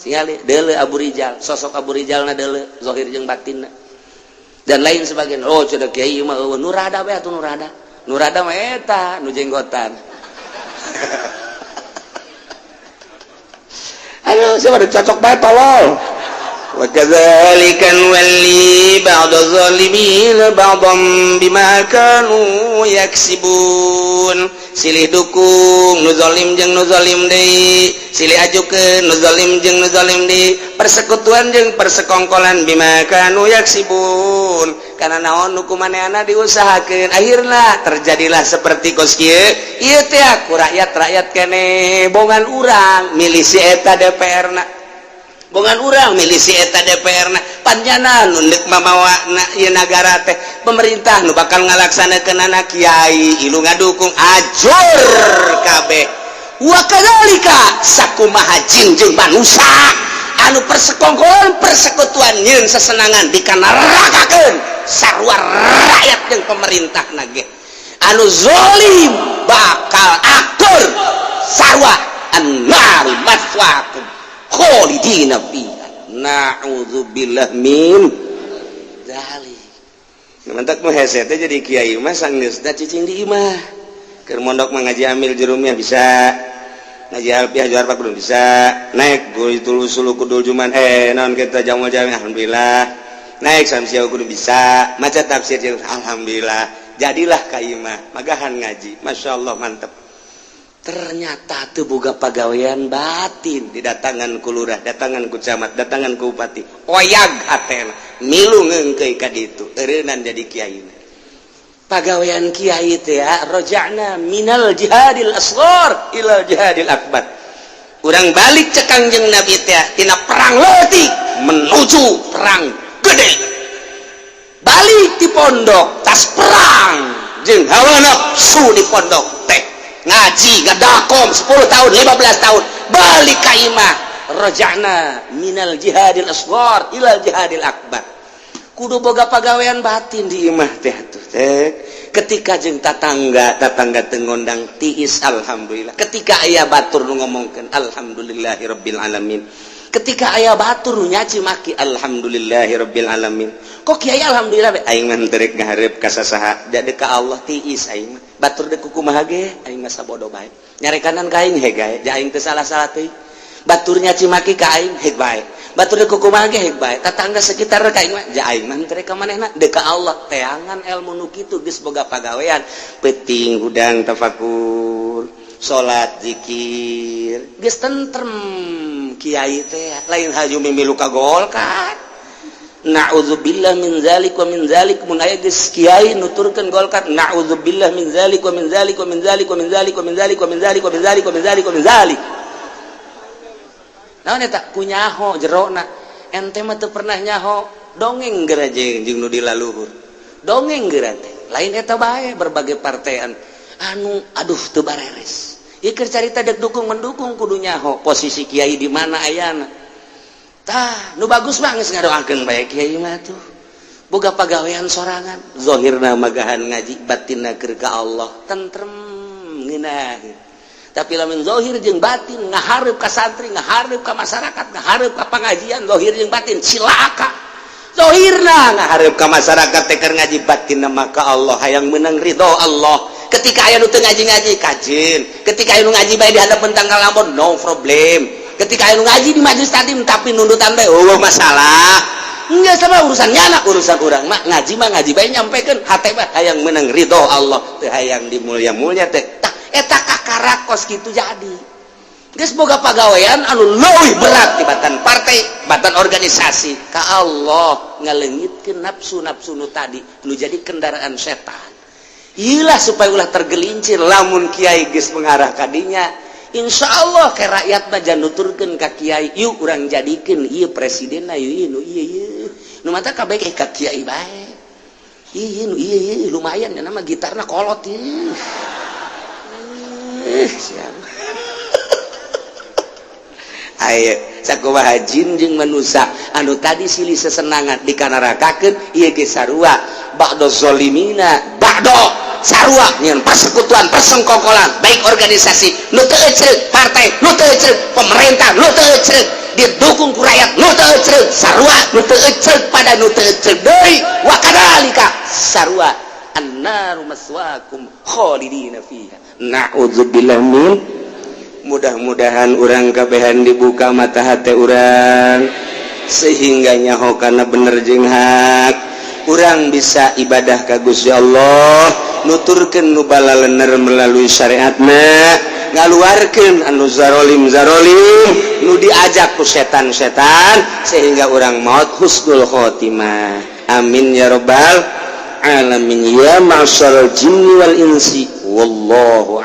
deuleu Abu Rijal, sosok Abu Rijal na deuleu zahir jeung batinna dan lain sebagainya. Oh cenah kiai mah eueuh nu rada we atuh nu rada mah eta nu jenggotan. Aduh siapa cocok bae tolol. Wa kadzalika walli ba'd zalimin ba'dhum bima kanu yaksibun. Silih dukung nu zalim jeung nu zalim deui, silih ajukeun nu zalim jeung nu zalim deui, persekutuan jeung persekongkolan bima kanu yaksibun. Kana naon nu kumaneana diusahakeun akhirna terjadilah seperti kos kieu. Ieu teh ku rakyat keneh bongan urang milih si eta DPR-na. Bongan urang milih si eta DPR-na panjana nu neuk mamawana ieu nagara teh pemerintah nu bakal ngalaksanakeun anak kiai ilu ngadukung ajur kabeh. Wa kadzalika sakumaha jin jeung manusia anu persekongkolan persekutuan nyeun sesenangan dikanarakakeun sarua rakyat jeung pemerintah nage anu zalim bakal akur sarua annar maswaqum khalidina fiha na'udzubillah min dzalik. Mantak mah hese teh jadi kiai mah sanggeusna cicing di imah. Keur mondok mah ngaji amil jerumnya bisa. Ngaji alfiah juar pak kudu bisa. Naik gul sulu kudul juman naon kita jamu jami alhamdulillah. Naik samsia kudu bisa. Maca tafsir jeung alhamdulillah. Jadilah ka imah magahan ngaji. Masyaallah mantep. Ternyata teu boga pagawean batin didatangan ku lurah, datangan ku camat, datangan ku bupati. Oyag hatena, milu ngeungkeui ka ditu, eureunan jadi kiai. Pagawean kiai teh raja'na minal jihadil asghar ilal jihadil akbar. Urang balik cek Kangjeng Nabi teh tina perang leutik menuju perang gede. Balik di pondok tas perang jeung hawa nafsu di pondok teh. Ngaji gadakom 10 tahun 15 tahun balik ka imah raja'na minal jihadil asghar ilal jihadil akbar. Kudu boga pagawean batin di imah teh atuh teh. Ketika jeung tatangga teu ngondang tiis alhamdulillah. Ketika aya batur nu ngomongkeun alhamdulillahirabbil alamin. Ketika aya batur nu nyaci maki alhamdulillahirabbil alamin. Kok kiai alhamdulillah aing mah teu rek ngaharep ka sasaha jadi ka Allah tiis aing mah. Batur deuk kumaha ge aing mah sabodo bae. Nyarekanan ka aing heg gae, aing teu salah-salah teuing. Batur nyaci maki ka aing heg bae. Batur deuk kumaha ge heg bae. Tatangga sekitar ka aing mah aing mah teu rek ka manehna deuk ka Allah. Teangan ilmu nu kitu geus boga pagawean, penting hudang tafakur, salat, zikir, geus tentrem kiai teh lain haju mimilu ka golkar. Na'udzubillah min zalik wa min zalik mun aya geus kiai nuturkeun golkar na'udzubillah min zalik wa min zalik wa min zalik wa min zalik wa min zalik wa min zalik wa min zalik wa min zalik wa min zalik. Naon eta kunyaho jerona ente mah teu pernah nyaho dongeng geura jeung nu dilaluhur. Dongeng geura teh lain eta bae berbagai partean anu aduh teu bareres. Ieu keur carita dek dukung mendukung kudu nyaho posisi kiai di mana ayana. Tah, nu bagus mah geus ngadoakeun bae kiai mah tuh. Boga pagawean sorangan, zahirna magahan ngaji, batinna keur ka Allah, tentrem ngeunah. Tapi lamun zahir jeung batin ngahareup ka santri, ngahareup ka masyarakat, ngahareup ka pangajian, zahir jeung batin cilaka. Zahirna ngahareup ka masyarakat teh keur ngaji, batinna mah ka Allah, hayang meunang ridho Allah. Ketika aya nu teu ngaji-ngaji kajeun, ketika aya nu ngaji bae di hadapan tanggal lampun no problem. Ketika anu ngaji di majelis taklim tapi nundutan teh masalah. Enggak sama urusannya anak urusan urang mah ngaji bae nyampekeun hate mah hayang meunang ridho Allah teu hayang dimulya-mulya teh. Tah eta kakarakos kitu jadi. Geus boga pagawean anu leuwih berat tibatan partai, batan organisasi ka Allah ngaleungitkeun nafsu-nafsu nu tadi nu jadi kendaraan setan. Iyalah supaya ulah tergelincir lamun kiai geus mengarah ka dinya. Insyaallah ke rakyat mah nuturkeun ka kiai, yuk urang jadikeun ieu presidenna ieu nu mata kabeh ka kiai bae. Ieu lumayan ya nama gitarna kolot ieu. Siap. Aya sakumaha jin jeung manusia anu tadi silih sesenangan dikanarakakeun ieu ge sarua ba'do zalimina ba'do sarua nyeun persekutuan persengkongkolan baik organisasi nu teu eceuk partai nu teu eceuk pemerintah nu teu eceuk didukung ku rakyat nu teu ecreug sarua nu teu ecreug pada nu teu ecreug deui wa kadzalika sarua annaru maswaakum khalidina fiha na'udzubillah min mudah-mudahan urang kabehan dibuka mata hati urang sehingga nyaho kana bener jeung hak urang bisa ibadah ka Gusti Allah nuturkeun nu balalener melalui syariatna ngaluarkeun anu zarolim nu diajak ku setan-setan sehingga urang maut husnul khotimah amin ya rabbal alamin ya ma'syaral jinni wal insi wallahu